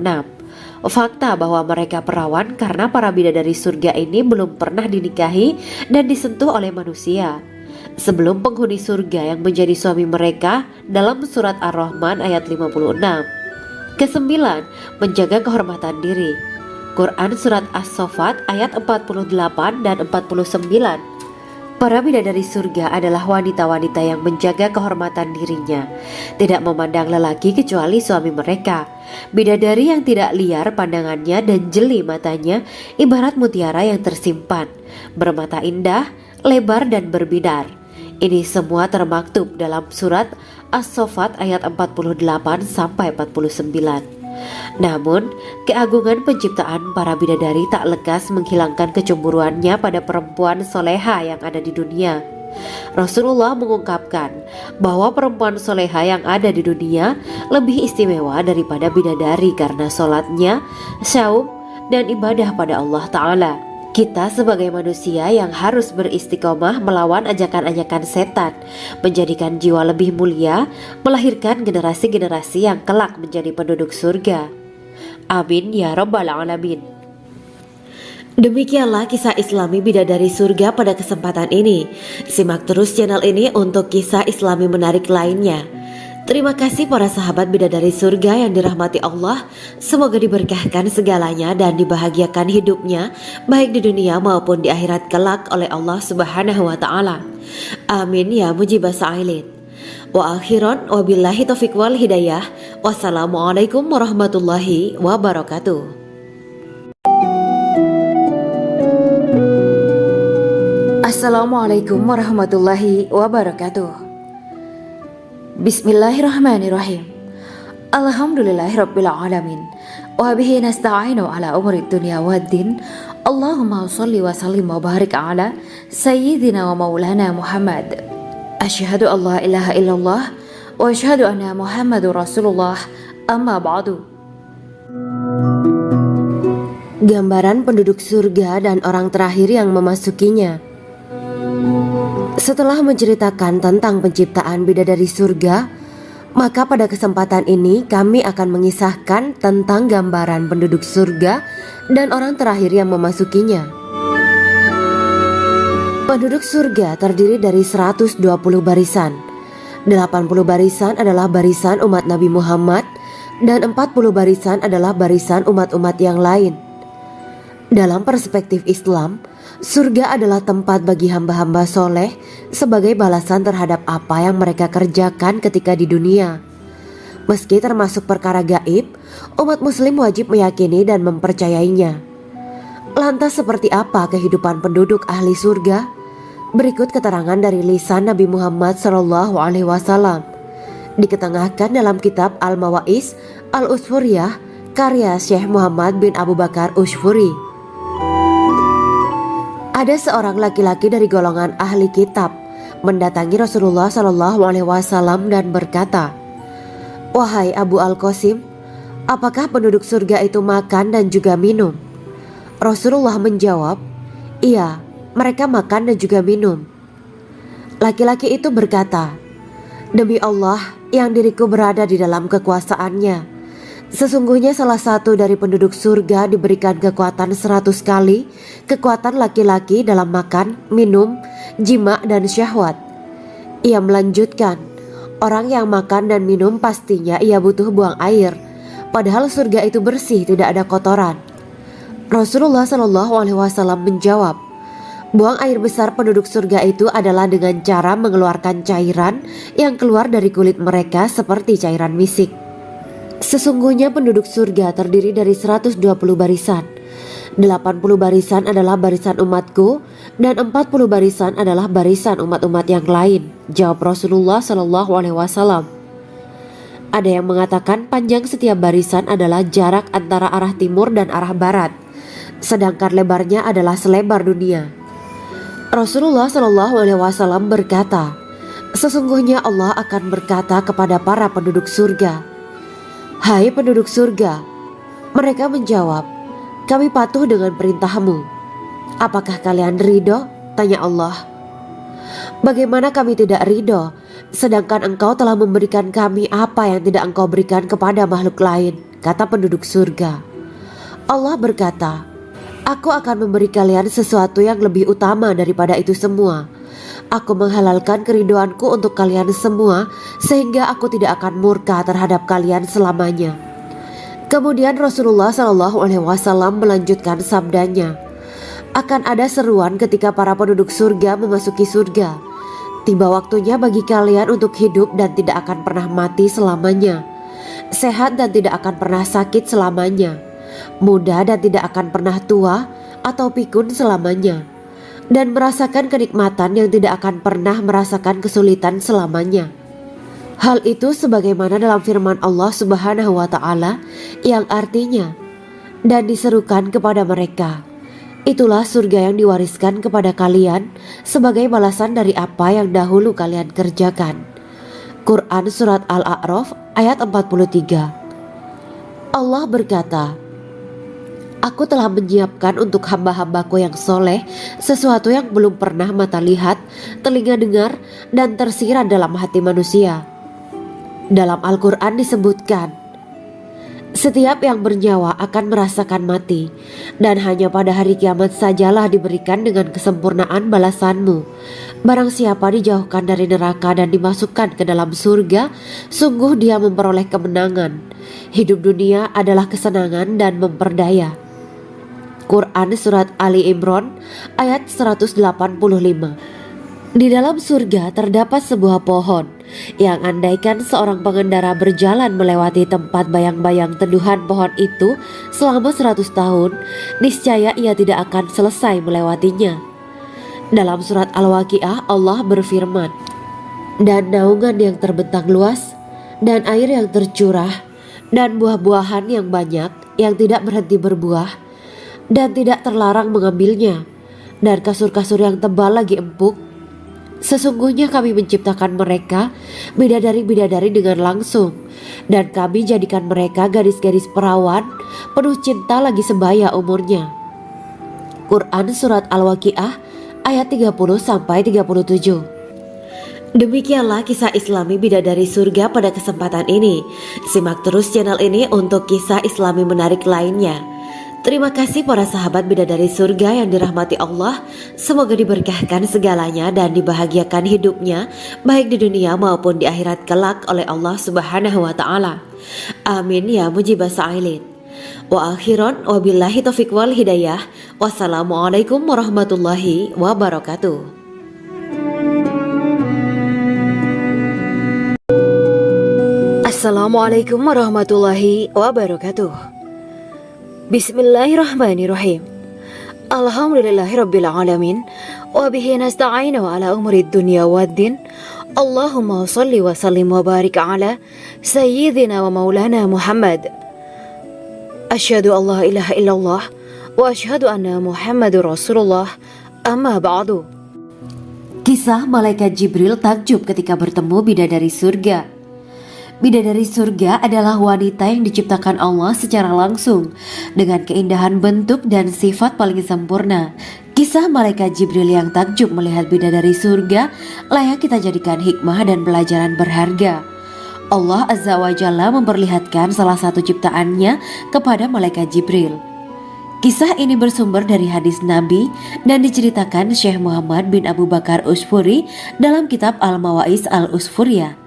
Fakta bahwa mereka perawan karena para bidadari surga ini belum pernah dinikahi dan disentuh oleh manusia sebelum penghuni surga yang menjadi suami mereka dalam surat Ar-Rahman ayat 56. Kesembilan, menjaga kehormatan diri. Quran surat As-Saffat ayat 48 dan 49. Para bidadari surga adalah wanita-wanita yang menjaga kehormatan dirinya, tidak memandang lelaki kecuali suami mereka. Bidadari yang tidak liar pandangannya dan jeli matanya ibarat mutiara yang tersimpan, bermata indah, lebar dan berbinar. Ini semua termaktub dalam surat As-Saffat ayat 48 sampai 49. Namun, keagungan penciptaan para bidadari tak lekas menghilangkan kecemburuannya pada perempuan soleha yang ada di dunia. Rasulullah mengungkapkan bahwa perempuan soleha yang ada di dunia lebih istimewa daripada bidadari karena sholatnya, saum, dan ibadah pada Allah Ta'ala. Kita sebagai manusia yang harus beristiqomah melawan ajakan-ajakan setan, menjadikan jiwa lebih mulia, melahirkan generasi-generasi yang kelak menjadi penduduk surga. Amin ya Rabbal Alamin. Demikianlah kisah Islami bidadari surga pada kesempatan ini. Simak terus channel ini untuk kisah Islami menarik lainnya. Terima kasih para sahabat bidadari surga yang dirahmati Allah. Semoga diberkahkan segalanya dan dibahagiakan hidupnya baik di dunia maupun di akhirat kelak oleh Allah Subhanahu wa taala. Amin ya mujibah sa'ilin. Wa akhiran wabillahi taufiq wal hidayah. Wassalamualaikum warahmatullahi wabarakatuh. Assalamualaikum warahmatullahi wabarakatuh. Bismillahirrahmanirrahim. Alhamdulillahirabbil alamin. Wa bihi nasta'inu ala umuri dunya waddin. Allahumma shalli wa sallim wa barik ala sayyidina wa maulana Muhammad. Asyhadu an la ilaha illallah wa asyhadu anna Muhammadur Rasulullah. Amma ba'du. Gambaran penduduk surga dan orang terakhir yang memasukinya. Setelah menceritakan tentang penciptaan bidadari surga, maka pada kesempatan ini kami akan mengisahkan tentang gambaran penduduk surga dan orang terakhir yang memasukinya. Penduduk surga terdiri dari 120 barisan. 80 barisan adalah barisan umat Nabi Muhammad dan 40 barisan adalah barisan umat-umat yang lain. Dalam perspektif Islam, surga adalah tempat bagi hamba-hamba soleh sebagai balasan terhadap apa yang mereka kerjakan ketika di dunia. Meski termasuk perkara gaib, umat muslim wajib meyakini dan mempercayainya. Lantas seperti apa kehidupan penduduk ahli surga? Berikut keterangan dari lisan Nabi Muhammad SAW. Diketengahkan dalam kitab Al-Mawa'is Al-Usfuriyah karya Syekh Muhammad bin Abu Bakar Usfuri. Ada seorang laki-laki dari golongan ahli kitab mendatangi Rasulullah SAW dan berkata, "Wahai Abu Al-Qasim, apakah penduduk surga itu makan dan juga minum?" Rasulullah menjawab, "Iya, mereka makan dan juga minum." Laki-laki itu berkata, "Demi Allah yang diriku berada di dalam kekuasaannya, sesungguhnya salah satu dari penduduk surga diberikan kekuatan 100 kali kekuatan laki-laki dalam makan, minum, jima, dan syahwat." Ia melanjutkan, "Orang yang makan dan minum pastinya ia butuh buang air, padahal surga itu bersih, tidak ada kotoran." Rasulullah SAW menjawab, "Buang air besar penduduk surga itu adalah dengan cara mengeluarkan cairan yang keluar dari kulit mereka seperti cairan misik." Sesungguhnya penduduk surga terdiri dari 120 barisan. 80 barisan adalah barisan umatku dan 40 barisan adalah barisan umat-umat yang lain, jawab Rasulullah SAW. Ada yang mengatakan panjang setiap barisan adalah jarak antara arah timur dan arah barat, sedangkan lebarnya adalah selebar dunia. Rasulullah SAW berkata, Sesungguhnya Allah akan berkata kepada para penduduk surga, "Hai penduduk surga." Mereka menjawab, "Kami patuh dengan perintahmu." "Apakah kalian ridho?" tanya Allah. "Bagaimana kami tidak ridho, sedangkan engkau telah memberikan kami apa yang tidak engkau berikan kepada makhluk lain," kata penduduk surga. Allah berkata, "Aku akan memberi kalian sesuatu yang lebih utama daripada itu semua. Aku menghalalkan keridoanku untuk kalian semua, sehingga aku tidak akan murka terhadap kalian selamanya." Kemudian Rasulullah SAW melanjutkan sabdanya, "Akan ada seruan ketika para penduduk surga memasuki surga. Tiba waktunya bagi kalian untuk hidup dan tidak akan pernah mati selamanya, sehat dan tidak akan pernah sakit selamanya, muda dan tidak akan pernah tua atau pikun selamanya, dan merasakan kenikmatan yang tidak akan pernah merasakan kesulitan selamanya." Hal itu sebagaimana dalam firman Allah Subhanahu wa Ta'ala yang artinya, "Dan diserukan kepada mereka, itulah surga yang diwariskan kepada kalian sebagai balasan dari apa yang dahulu kalian kerjakan." Quran Surat Al-A'raf ayat 43. Allah berkata, "Aku telah menyiapkan untuk hamba-hambaku yang soleh sesuatu yang belum pernah mata lihat, telinga dengar, dan tersirat dalam hati manusia." Dalam Al-Quran disebutkan, "Setiap yang bernyawa akan merasakan mati, dan hanya pada hari kiamat sajalah diberikan dengan kesempurnaan balasanmu. Barang siapa dijauhkan dari neraka dan dimasukkan ke dalam surga, sungguh dia memperoleh kemenangan. Hidup dunia adalah kesenangan dan memperdaya." Quran Surat Ali Imran ayat 185. Di dalam surga terdapat sebuah pohon yang andaikan seorang pengendara berjalan melewati tempat bayang-bayang teduhan pohon itu selama 100 tahun, niscaya ia tidak akan selesai melewatinya. Dalam surat Al-Waqiah Allah berfirman, "Dan naungan yang terbentang luas, dan air yang tercurah, dan buah-buahan yang banyak yang tidak berhenti berbuah, dan tidak terlarang mengambilnya, dan kasur-kasur yang tebal lagi empuk. Sesungguhnya kami menciptakan mereka bidadari-bidadari dengan langsung, dan kami jadikan mereka gadis-gadis perawan penuh cinta lagi sebaya umurnya." Quran Surat Al-Waqiah ayat 30-37. Demikianlah kisah Islami bidadari surga pada kesempatan ini. Simak terus channel ini untuk kisah Islami menarik lainnya. Terima kasih para sahabat bidadari surga yang dirahmati Allah. Semoga diberkahkan segalanya dan dibahagiakan hidupnya, baik di dunia maupun di akhirat kelak oleh Allah Subhanahu wa Ta'ala. Amin ya mujibah sa'ilin. Wa akhiran wabillahi taufiq wal hidayah. Wassalamualaikum warahmatullahi wabarakatuh. Assalamualaikum warahmatullahi wabarakatuh. Bismillahirrahmanirrahim. Alhamdulillahirabbil alamin wa bihi nasta'inu ala umuri dunya waddin. Allahumma shalli wa sallim wa barik ala sayyidina wa maulana Muhammad. Asyhadu an la ilaha illallah wa asyhadu anna Muhammadur Rasulullah. Amma ba'du. Kisah malaikat Jibril takjub ketika bertemu bidadari surga. Bidadari surga adalah wanita yang diciptakan Allah secara langsung dengan keindahan bentuk dan sifat paling sempurna. Kisah malaikat Jibril yang takjub melihat bidadari surga layak kita jadikan hikmah dan pelajaran berharga. Allah Azza wa Jalla memperlihatkan salah satu ciptaannya kepada malaikat Jibril. Kisah ini bersumber dari hadis Nabi dan diceritakan Syekh Muhammad bin Abu Bakar Usfuri dalam kitab Al-Mawaiz Al-Usfuriyah.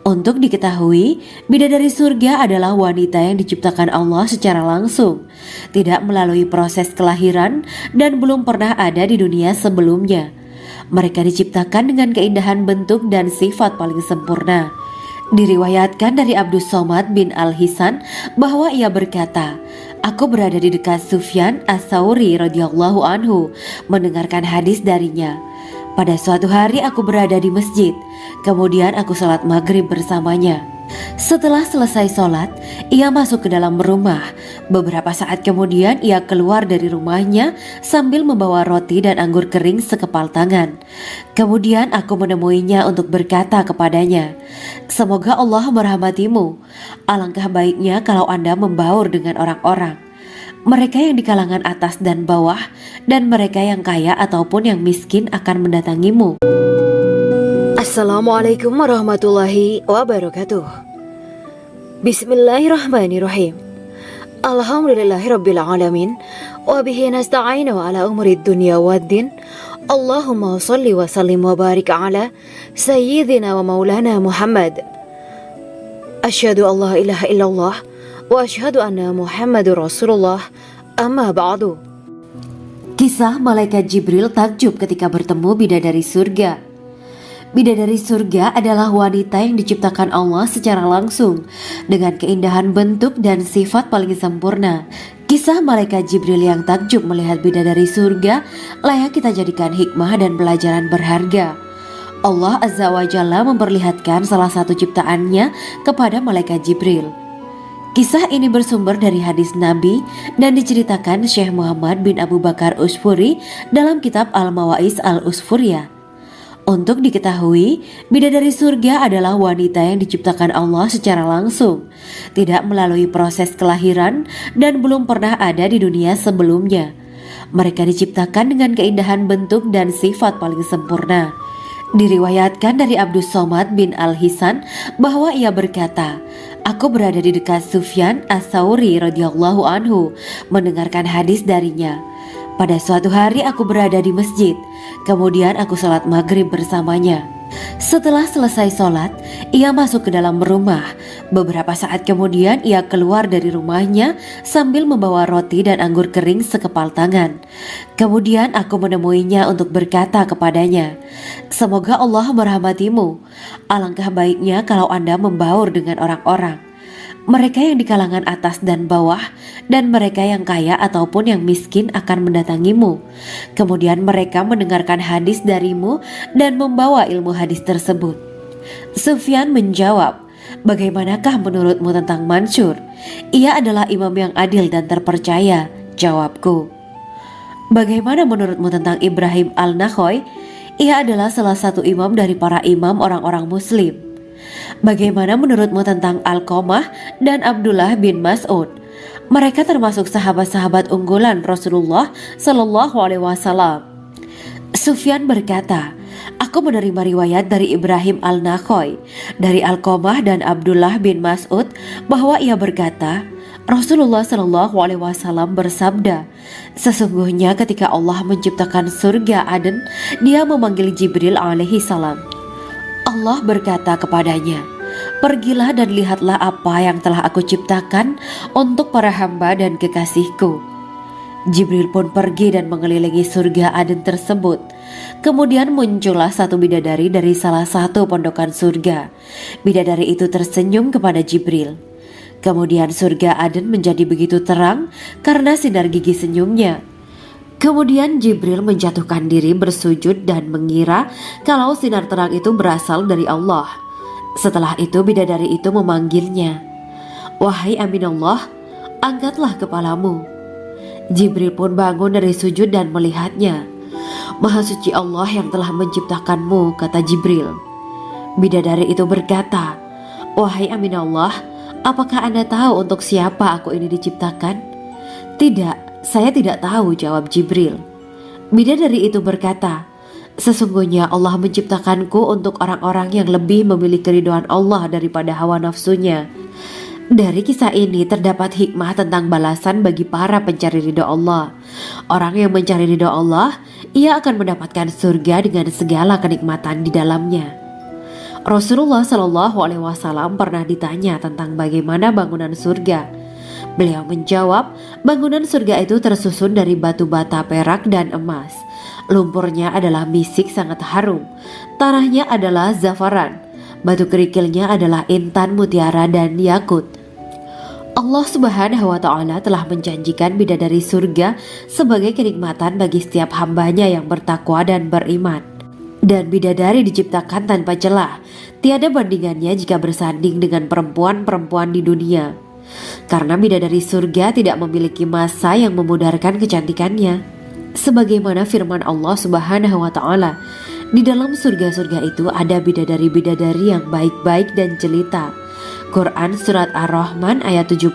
Untuk diketahui, bidadari surga adalah wanita yang diciptakan Allah secara langsung, tidak melalui proses kelahiran dan belum pernah ada di dunia sebelumnya. Mereka diciptakan dengan keindahan bentuk dan sifat paling sempurna. Diriwayatkan dari Abdus Somad bin Al-Hisan bahwa ia berkata, "Aku berada di dekat Sufyan As-Sauri radhiyallahu anhu mendengarkan hadis darinya. Pada suatu hari aku berada di masjid, kemudian aku sholat maghrib bersamanya. Setelah selesai sholat, ia masuk ke dalam rumah. Beberapa saat kemudian ia keluar dari rumahnya sambil membawa roti dan anggur kering sekepal tangan. Kemudian aku menemuinya untuk berkata kepadanya, "Semoga Allah merahmatimu. Alangkah baiknya kalau Anda membaur dengan orang-orang. Mereka yang di kalangan atas dan bawah, dan mereka yang kaya ataupun yang miskin akan mendatangimu." Assalamualaikum warahmatullahi wabarakatuh. Bismillahirrahmanirrahim. Alhamdulillahirabbil alamin wa bihi nasta'inu ala umuri dunya waddin. Allahumma shalli wa sallim wa barik ala sayyidina wa maulana Muhammad. Asyhadu an la ilaha illallah wa asyhadu anna Muhammadur Rasulullah. Amma ba'du. Kisah malaikat Jibril takjub ketika bertemu bidadari surga. Bidadari surga adalah wanita yang diciptakan Allah secara langsung dengan keindahan bentuk dan sifat paling sempurna. Kisah malaikat Jibril yang takjub melihat bidadari surga layak kita jadikan hikmah dan pelajaran berharga. Allah Azza wa Jalla memperlihatkan salah satu ciptaannya kepada malaikat Jibril. Kisah ini bersumber dari hadis Nabi dan diceritakan Syekh Muhammad bin Abu Bakar Usfuri dalam kitab Al-Mawaiz Al-Usfuriyah. Untuk diketahui, bidadari surga adalah wanita yang diciptakan Allah secara langsung, tidak melalui proses kelahiran dan belum pernah ada di dunia sebelumnya. Mereka diciptakan dengan keindahan bentuk dan sifat paling sempurna. Diriwayatkan dari Abdus Somad bin Al-Hisan bahwa ia berkata, "Aku berada di dekat Sufyan As-Sauri radhiyallahu anhu mendengarkan hadis darinya. Pada suatu hari aku berada di masjid, kemudian aku sholat maghrib bersamanya. Setelah selesai sholat, ia masuk ke dalam rumah. Beberapa saat kemudian ia keluar dari rumahnya sambil membawa roti dan anggur kering sekepal tangan. Kemudian aku menemuinya untuk berkata kepadanya, 'Semoga Allah merahmatimu. Alangkah baiknya kalau Anda membaur dengan orang-orang. Mereka yang di kalangan atas dan bawah, dan mereka yang kaya ataupun yang miskin akan mendatangimu. Kemudian mereka mendengarkan hadis darimu dan membawa ilmu hadis tersebut.' Sufyan menjawab, 'Bagaimanakah menurutmu tentang Mansur? Ia adalah imam yang adil dan terpercaya.' Jawabku. 'Bagaimana menurutmu tentang Ibrahim Al-Nakhoy? Ia adalah salah satu imam dari para imam orang-orang muslim.' 'Bagaimana menurutmu tentang Alqamah dan Abdullah bin Mas'ud? Mereka termasuk sahabat-sahabat unggulan Rasulullah Sallallahu Alaihi Wasallam.' Sufyan berkata, 'Aku menerima riwayat dari Ibrahim Al-Nakhoy, dari Alqamah dan Abdullah bin Mas'ud bahwa ia berkata, Rasulullah Sallallahu Alaihi Wasallam bersabda, sesungguhnya ketika Allah menciptakan surga Aden, Dia memanggil Jibril alaihi salam. Allah berkata kepadanya, pergilah dan lihatlah apa yang telah aku ciptakan untuk para hamba dan kekasihku. Jibril pun pergi dan mengelilingi surga Aden tersebut. Kemudian muncullah satu bidadari dari salah satu pondokan surga. Bidadari itu tersenyum kepada Jibril. Kemudian surga Aden menjadi begitu terang karena sinar gigi senyumnya. Kemudian Jibril menjatuhkan diri bersujud dan mengira kalau sinar terang itu berasal dari Allah. Setelah itu bidadari itu memanggilnya, wahai Aminullah, angkatlah kepalamu. Jibril pun bangun dari sujud dan melihatnya. Maha suci Allah yang telah menciptakanmu, kata Jibril. Bidadari itu berkata, wahai Aminullah, apakah Anda tahu untuk siapa aku ini diciptakan? Tidak. Saya tidak tahu, jawab Jibril. Bidadari itu berkata, sesungguhnya Allah menciptakanku untuk orang-orang yang lebih memilih keridhaan Allah daripada hawa nafsunya. Dari kisah ini terdapat hikmah tentang balasan bagi para pencari ridha Allah. Orang yang mencari ridha Allah, ia akan mendapatkan surga dengan segala kenikmatan di dalamnya. Rasulullah Shallallahu Alaihi Wasallam pernah ditanya tentang bagaimana bangunan surga. Beliau menjawab, bangunan surga itu tersusun dari batu bata, perak, dan emas. Lumpurnya adalah misik sangat harum. Tanahnya adalah zafaran. Batu kerikilnya adalah intan, mutiara, dan yakut. Allah Subhanahu wa Ta'ala telah menjanjikan bidadari surga sebagai kenikmatan bagi setiap hambanya yang bertakwa dan beriman. Dan bidadari diciptakan tanpa celah, tiada bandingannya jika bersanding dengan perempuan-perempuan di dunia. Karena bidadari surga tidak memiliki masa yang memudarkan kecantikannya. Sebagaimana firman Allah Subhanahu wa Ta'ala, di dalam surga-surga itu ada bidadari-bidadari yang baik-baik dan jelita. Quran Surat Ar-Rahman ayat 70.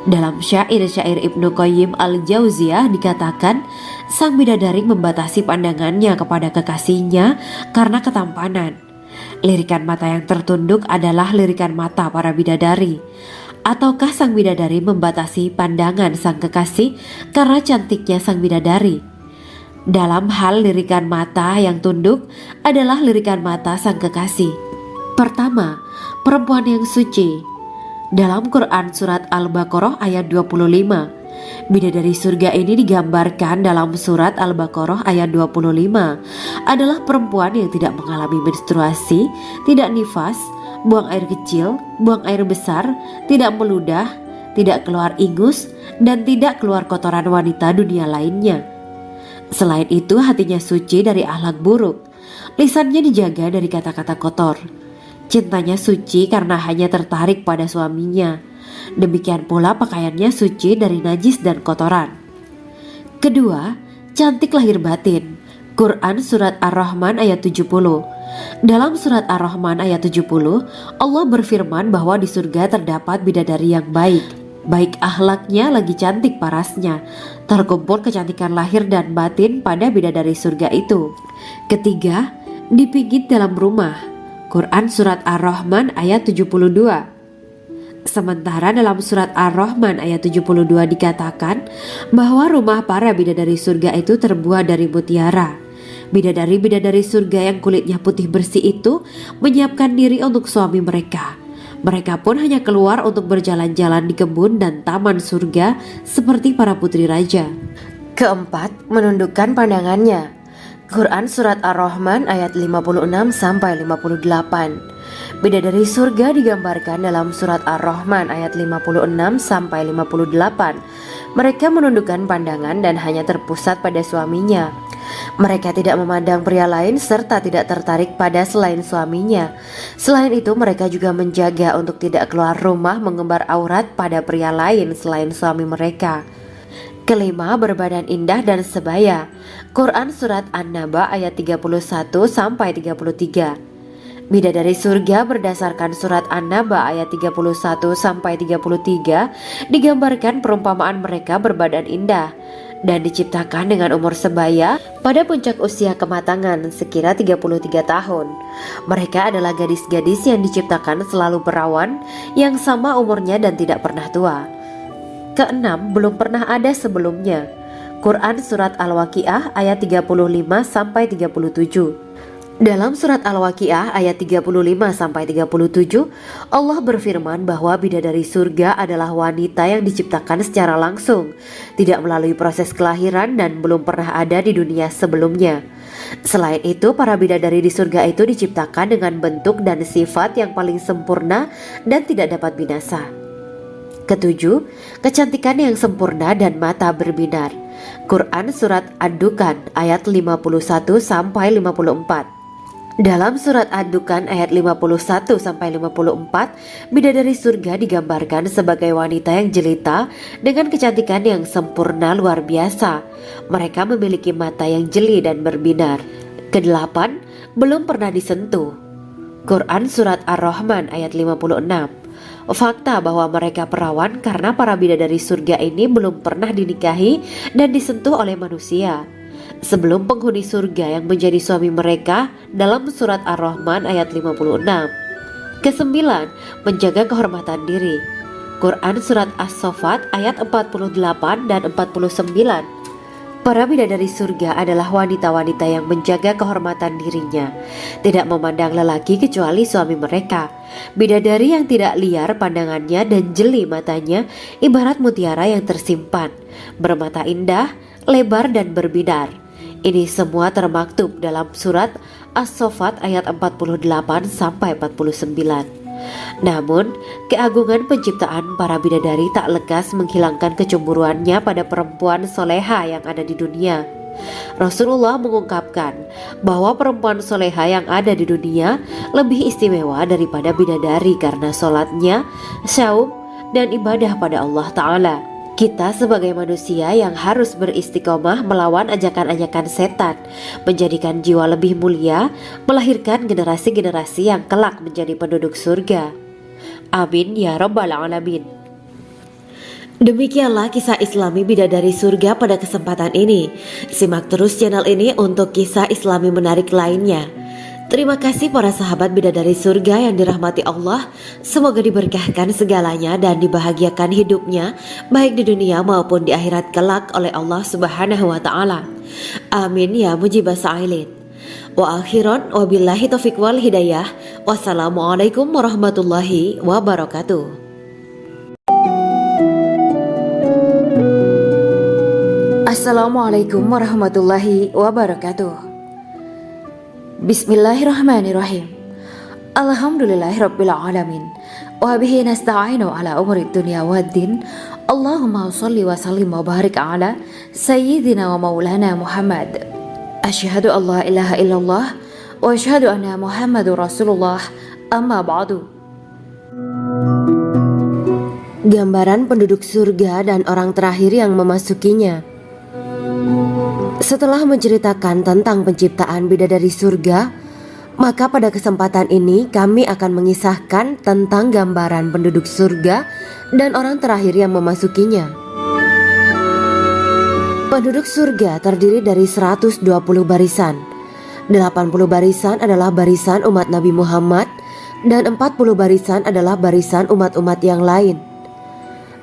Dalam syair-syair Ibnu Qayyim al-Jauziyah dikatakan, sang bidadari membatasi pandangannya kepada kekasihnya karena ketampanan. Lirikan mata yang tertunduk adalah lirikan mata para bidadari. Ataukah sang bidadari membatasi pandangan sang kekasih karena cantiknya sang bidadari? Dalam hal lirikan mata yang tunduk adalah lirikan mata sang kekasih. Pertama, perempuan yang suci. Dalam Quran Surat Al-Baqarah ayat 25, bidadari surga ini digambarkan dalam Surat Al-Baqarah ayat 25 adalah perempuan yang tidak mengalami menstruasi, tidak nifas, buang air kecil, buang air besar, tidak meludah, tidak keluar ingus, dan tidak keluar kotoran wanita dunia lainnya. Selain itu, hatinya suci dari akhlak buruk, lisannya dijaga dari kata-kata kotor. Cintanya suci karena hanya tertarik pada suaminya. Demikian pula pakaiannya suci dari najis dan kotoran. Kedua, cantik lahir batin. Quran Surat Ar-Rahman ayat 70. Dalam Surat Ar-Rahman ayat 70, Allah berfirman bahwa di surga terdapat bidadari yang baik. Baik akhlaknya lagi cantik parasnya. Terkumpul kecantikan lahir dan batin pada bidadari surga itu. Ketiga, dipijit dalam rumah. Quran Surat Ar-Rahman ayat 72. Sementara dalam Surat Ar-Rahman ayat 72 dikatakan bahwa rumah para bidadari surga itu terbuat dari mutiara. Bidadari-bidadari surga yang kulitnya putih bersih itu menyiapkan diri untuk suami mereka. Mereka pun hanya keluar untuk berjalan-jalan di kebun dan taman surga seperti para putri raja. Keempat, menundukkan pandangannya. Quran Surat Ar-Rahman ayat 56-58. Bidadari surga digambarkan dalam Surat Ar-Rahman ayat 56-58. Mereka menundukkan pandangan dan hanya terpusat pada suaminya. Mereka tidak memandang pria lain serta tidak tertarik pada selain suaminya. Selain itu, mereka juga menjaga untuk tidak keluar rumah mengembar aurat pada pria lain selain suami mereka. Kelima, berbadan indah dan sebaya. Quran Surat An-Naba ayat 31-33. Bidadari surga berdasarkan Surat An-Naba ayat 31-33 digambarkan perumpamaan mereka berbadan indah dan diciptakan dengan umur sebaya pada puncak usia kematangan sekira 33 tahun. Mereka adalah gadis-gadis yang diciptakan selalu perawan, yang sama umurnya dan tidak pernah tua. Keenam, belum pernah ada sebelumnya. Quran Surat Al-Waqiah ayat 35-37. Dalam Surat Al-Waqiah ayat 35-37, Allah berfirman bahwa bidadari surga adalah wanita yang diciptakan secara langsung, tidak melalui proses kelahiran dan belum pernah ada di dunia sebelumnya. Selain itu, para bidadari di surga itu diciptakan dengan bentuk dan sifat yang paling sempurna dan tidak dapat binasa. Ketujuh, kecantikan yang sempurna dan mata berbinar. Quran Surat Ad-Dukan ayat 51-54. Dalam Surat Ad-Dukan ayat 51-54, bidadari surga digambarkan sebagai wanita yang jelita dengan kecantikan yang sempurna luar biasa. Mereka memiliki mata yang jeli dan berbinar. Kedelapan, belum pernah disentuh. Quran Surat Ar-Rahman ayat 56. Fakta bahwa mereka perawan karena para bidadari surga ini belum pernah dinikahi dan disentuh oleh manusia sebelum penghuni surga yang menjadi suami mereka dalam Surat Ar-Rahman ayat 56. Kesembilan, menjaga kehormatan diri. Quran Surat As-Saffat ayat 48 dan 49. Para bidadari surga adalah wanita-wanita yang menjaga kehormatan dirinya, tidak memandang lelaki kecuali suami mereka. Bidadari yang tidak liar pandangannya dan jeli matanya ibarat mutiara yang tersimpan, bermata indah, lebar dan berbinar. Ini semua termaktub dalam Surat As-Saffat ayat 48-49. Namun, keagungan penciptaan para bidadari tak lekas menghilangkan kecemburuannya pada perempuan soleha yang ada di dunia. Rasulullah mengungkapkan bahwa perempuan soleha yang ada di dunia lebih istimewa daripada bidadari karena sholatnya, syaum, dan ibadah pada Allah Ta'ala. Kita sebagai manusia yang harus beristiqomah melawan ajakan-ajakan setan, menjadikan jiwa lebih mulia, melahirkan generasi-generasi yang kelak menjadi penduduk surga. Amin ya Rabbal Alamin. Demikianlah kisah Islami bidadari surga pada kesempatan ini. Simak terus channel ini untuk kisah Islami menarik lainnya. Terima kasih para sahabat bidadari surga yang dirahmati Allah. Semoga diberkahkan segalanya dan dibahagiakan hidupnya, baik di dunia maupun di akhirat kelak oleh Allah Subhanahu wa Ta'ala. Amin ya mujibah sa'ilin. Wa akhiran wabillahi taufiq wal hidayah. Wassalamualaikum warahmatullahi wabarakatuh. Assalamualaikum warahmatullahi wabarakatuh. Bismillahirrahmanirrahim. Alhamdulillahirabbil alamin. Wa bihi nasta'inu ala umuri dunya waddin. Allahumma shalli wa sallim wa barik ala sayyidina wa maulana Muhammad. Asyhadu an la ilaha illallah wa asyhadu anna Muhammadur Rasulullah. Amma ba'du. Gambaran penduduk surga dan orang terakhir yang memasukinya. Setelah menceritakan tentang penciptaan bidadari surga, maka pada kesempatan ini kami akan mengisahkan tentang gambaran penduduk surga dan orang terakhir yang memasukinya. Penduduk surga terdiri dari 120 barisan. 80 barisan adalah barisan umat Nabi Muhammad dan 40 barisan adalah barisan umat-umat yang lain.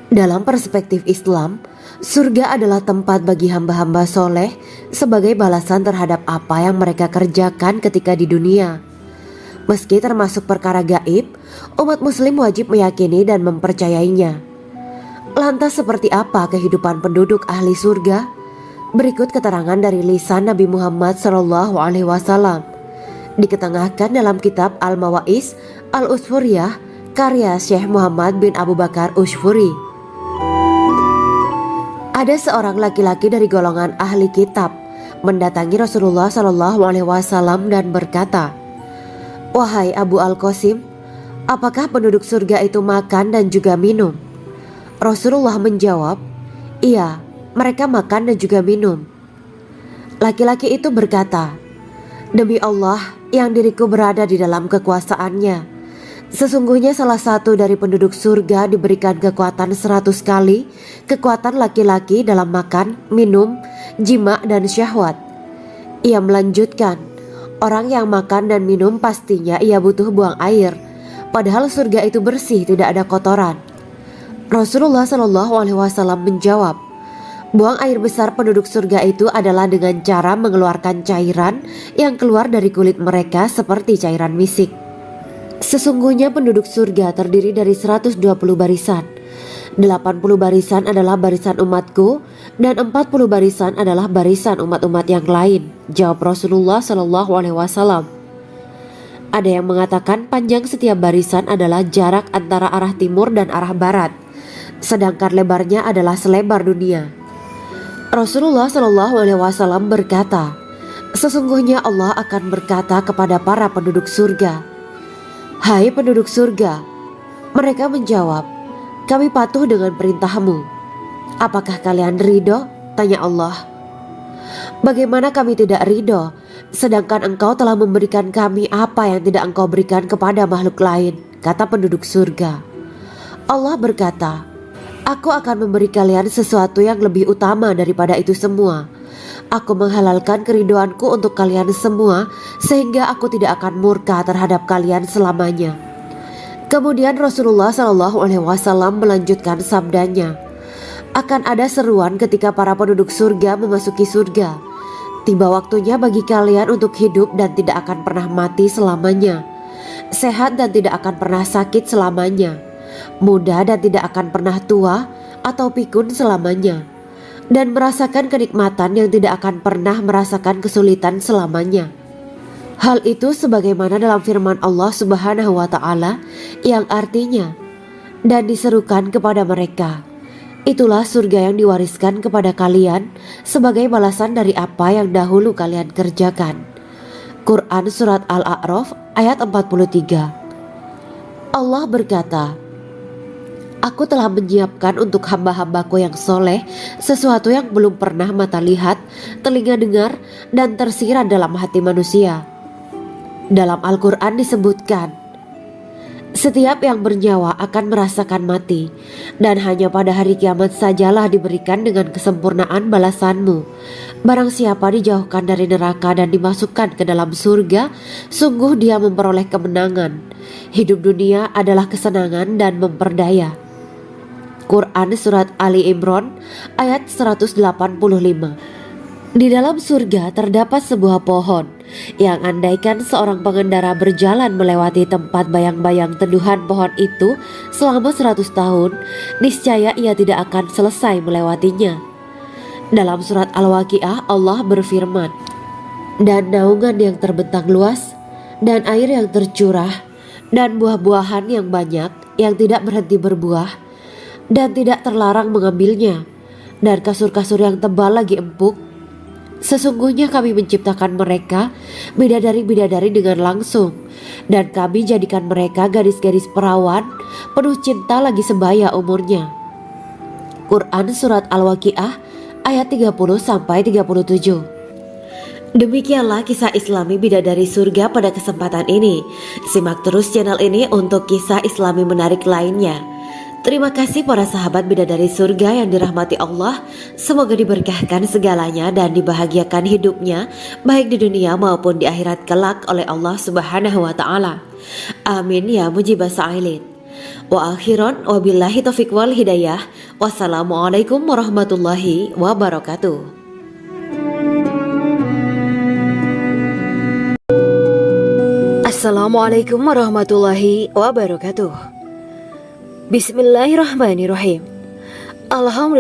Dalam perspektif Islam, surga adalah tempat bagi hamba-hamba soleh sebagai balasan terhadap apa yang mereka kerjakan ketika di dunia. Meski termasuk perkara gaib, umat muslim wajib meyakini dan mempercayainya. Lantas seperti apa kehidupan penduduk ahli surga? Berikut keterangan dari lisan Nabi Muhammad SAW. Diketengahkan dalam kitab Al-Mawaiz Al-Usfuriyah karya Syekh Muhammad bin Abu Bakar Usfuri. Ada seorang laki-laki dari golongan ahli kitab mendatangi Rasulullah SAW dan berkata, "Wahai Abu Al-Qasim, apakah penduduk surga itu makan dan juga minum?" Rasulullah menjawab, "Iya, mereka makan dan juga minum." Laki-laki itu berkata, "Demi Allah yang diriku berada di dalam kekuasaannya, sesungguhnya salah satu dari penduduk surga diberikan kekuatan 100 kali kekuatan laki-laki dalam makan, minum, jima, dan syahwat." Ia melanjutkan, "Orang yang makan dan minum pastinya ia butuh buang air, padahal surga itu bersih, tidak ada kotoran." Rasulullah SAW menjawab, "Buang air besar penduduk surga itu adalah dengan cara mengeluarkan cairan yang keluar dari kulit mereka seperti cairan misik." Sesungguhnya penduduk surga terdiri dari 120 barisan. 80 barisan adalah barisan umatku dan 40 barisan adalah barisan umat-umat yang lain, jawab Rasulullah SAW. Ada yang mengatakan panjang setiap barisan adalah jarak antara arah timur dan arah barat, sedangkan lebarnya adalah selebar dunia. Rasulullah SAW berkata, "Sesungguhnya Allah akan berkata kepada para penduduk surga, 'Hai penduduk surga,' mereka menjawab, 'Kami patuh dengan perintahmu.' 'Apakah kalian ridho?' tanya Allah. 'Bagaimana kami tidak ridho, sedangkan engkau telah memberikan kami apa yang tidak engkau berikan kepada makhluk lain,' kata penduduk surga. Allah berkata, 'Aku akan memberi kalian sesuatu yang lebih utama daripada itu semua. Aku menghalalkan keridoanku untuk kalian semua sehingga aku tidak akan murka terhadap kalian selamanya.'" Kemudian Rasulullah SAW melanjutkan sabdanya, "Akan ada seruan ketika para penduduk surga memasuki surga. Tiba waktunya bagi kalian untuk hidup dan tidak akan pernah mati selamanya, sehat dan tidak akan pernah sakit selamanya, muda dan tidak akan pernah tua atau pikun selamanya, dan merasakan kenikmatan yang tidak akan pernah merasakan kesulitan selamanya." Hal itu sebagaimana dalam firman Allah Subhanahu wa Ta'ala yang artinya, "Dan diserukan kepada mereka, Itulah surga yang diwariskan kepada kalian sebagai balasan dari apa yang dahulu kalian kerjakan. Quran Surat Al-A'raf ayat 43. Allah berkata, Aku telah menyiapkan untuk hamba-hambaku yang soleh sesuatu yang belum pernah mata lihat, telinga dengar, dan tersirat dalam hati manusia. Dalam Al-Quran disebutkan, setiap yang bernyawa akan merasakan mati, dan hanya pada hari kiamat sajalah diberikan dengan kesempurnaan balasanmu. Barang siapa dijauhkan dari neraka dan dimasukkan ke dalam surga, sungguh dia memperoleh kemenangan. Hidup dunia adalah kesenangan dan memperdaya. Quran Surat Ali Imran ayat 185. Di dalam surga terdapat sebuah pohon yang andaikan seorang pengendara berjalan melewati tempat bayang-bayang teduhan pohon itu selama 100 tahun, niscaya ia tidak akan selesai melewatinya. Dalam surat Al-Waqiah Allah berfirman, dan naungan yang terbentang luas, dan air yang tercurah, dan buah-buahan yang banyak yang tidak berhenti berbuah, dan tidak terlarang mengambilnya, dan kasur-kasur yang tebal lagi empuk. Sesungguhnya kami menciptakan mereka bidadari-bidadari dengan langsung, dan kami jadikan mereka gadis-gadis perawan penuh cinta lagi sebaya umurnya. Quran Surat Al-Waqiah ayat 30-37. Demikianlah kisah Islami bidadari surga pada kesempatan ini. Simak terus channel ini untuk kisah Islami menarik lainnya. Terima kasih para sahabat bidadari surga yang dirahmati Allah. Semoga diberkahkan segalanya dan dibahagiakan hidupnya baik di dunia maupun di akhirat kelak oleh Allah Subhanahu wa taala. Amin ya mujibas sa'ilin. Wa akhiran wabillahi taufiq wal hidayah. Wassalamualaikum warahmatullahi wabarakatuh. Assalamualaikum warahmatullahi wabarakatuh. Bismillahirrahmanirrahim. Alhamdulillah.